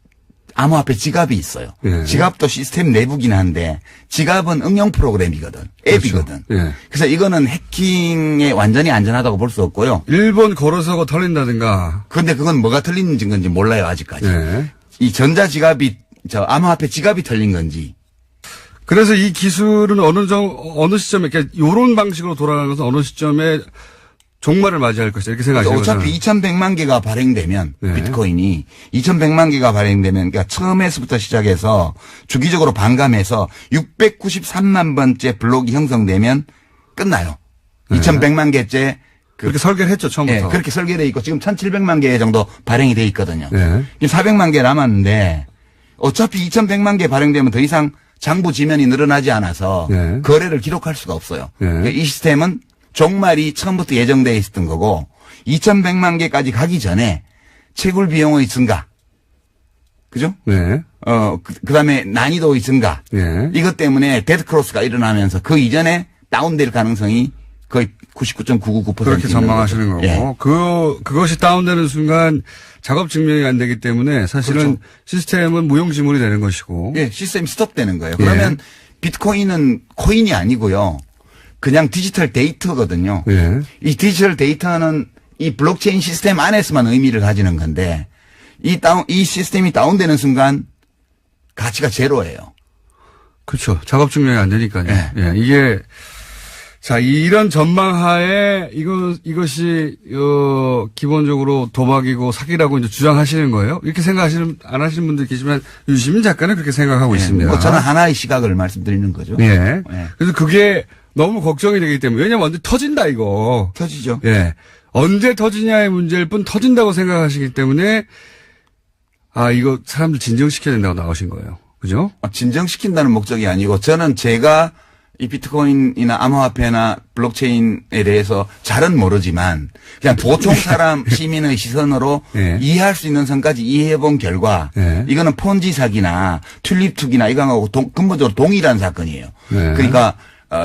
암호화폐 지갑이 있어요. 예. 지갑도 시스템 내부긴 한데 지갑은 응용 프로그램이거든. 앱이거든. 그렇죠. 예. 그래서 이거는 해킹에 완전히 안전하다고 볼 수 없고요. 일본 거래소가 털린다든가. 그런데 그건 뭐가 틀린 건지 몰라요 아직까지. 예. 이 전자지갑이 암호화폐 지갑이 털린 건지. 그래서 이 기술은 어느 시점에 요런 방식으로 돌아가는 것은 어느 시점에 종말을 맞이할 것이다 이렇게 생각하시는 거죠. 어차피 2,100만 개가 발행되면 네. 비트코인이 2,100만 개가 발행되면 그러니까 처음에서부터 시작해서 주기적으로 반감해서 693만 번째 블록이 형성되면 끝나요. 네. 2,100만 개째 그렇게 설계를 했죠 처음부터. 예, 그렇게 설계되어 있고 지금 1,700만 개 정도 발행이 돼 있거든요. 네. 지금 400만 개 남았는데 어차피 2,100만 개 발행되면 더 이상 장부 지면이 늘어나지 않아서 네. 거래를 기록할 수가 없어요. 네. 그러니까 이 시스템은 종말이 처음부터 예정되어 있었던 거고 2,100만 개까지 가기 전에 채굴 비용의 증가. 그죠? 네. 그다음에 난이도의 증가. 네. 이것 때문에 데드크로스가 일어나면서 그 이전에 다운될 가능성이 거의 99.999% 그렇게 전망하시는 거고. 예. 그것이 다운되는 순간 작업 증명이 안 되기 때문에 사실은 그렇죠. 시스템은 무용지물이 되는 것이고. 예, 시스템이 스톱되는 거예요. 그러면 비트코인은 코인이 아니고요. 그냥 디지털 데이터거든요. 예. 이 디지털 데이터는 이 블록체인 시스템 안에서만 의미를 가지는 건데 이 시스템이 다운되는 순간 가치가 제로예요. 그렇죠. 작업 증명이 안 되니까요. 예. 예. 이게 자, 이런 전망하에 이것이 기본적으로 도박이고 사기라고 이제 주장하시는 거예요? 이렇게 안 하시는 분들 계시지만 유시민 작가는 그렇게 생각하고 있습니다. 뭐 저는 하나의 시각을 말씀드리는 거죠. 예. 예. 그래서 그게 너무 걱정이 되기 때문에 왜냐면 언제 터진다 이거. 터지죠. 예. 언제 터지냐의 문제일 뿐 터진다고 생각하시기 때문에 이거 사람들 진정시켜야 된다고 나오신 거예요. 그죠? 진정시킨다는 목적이 아니고 저는 제가 이 비트코인이나 암호화폐나 블록체인에 대해서 잘은 모르지만 그냥 보통 사람 시민의 시선으로 예. 이해할 수 있는 선까지 이해해 본 결과 예. 이거는 폰지 사기나 튤립 투기나 이거하고 근본적으로 동일한 사건이에요. 예. 그러니까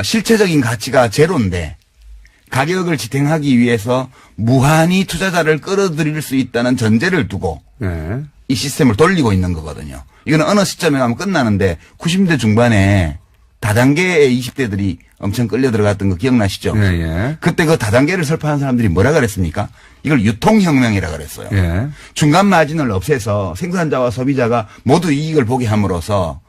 실체적인 가치가 제로인데 가격을 지탱하기 위해서 무한히 투자자를 끌어들일 수 있다는 전제를 두고 예. 이 시스템을 돌리고 있는 거거든요. 이거는 어느 시점에 가면 끝나는데 90대 중반에 다단계의 20대들이 엄청 끌려 들어갔던 거 기억나시죠? 예, 예. 그때 그 다단계를 설파한 사람들이 뭐라 그랬습니까? 이걸 유통혁명이라 그랬어요. 예. 중간 마진을 없애서 생산자와 소비자가 모두 이익을 보게 함으로써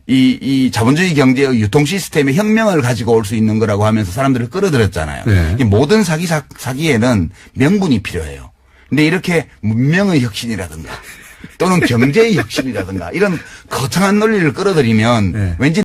이 자본주의 경제의 유통 시스템의 혁명을 가지고 올 수 있는 거라고 하면서 사람들을 끌어들였잖아요. 네. 이 모든 사기에는 명분이 필요해요. 근데 이렇게 문명의 혁신이라든가 또는 경제의 혁신이라든가 이런 거창한 논리를 끌어들이면 네. 왠지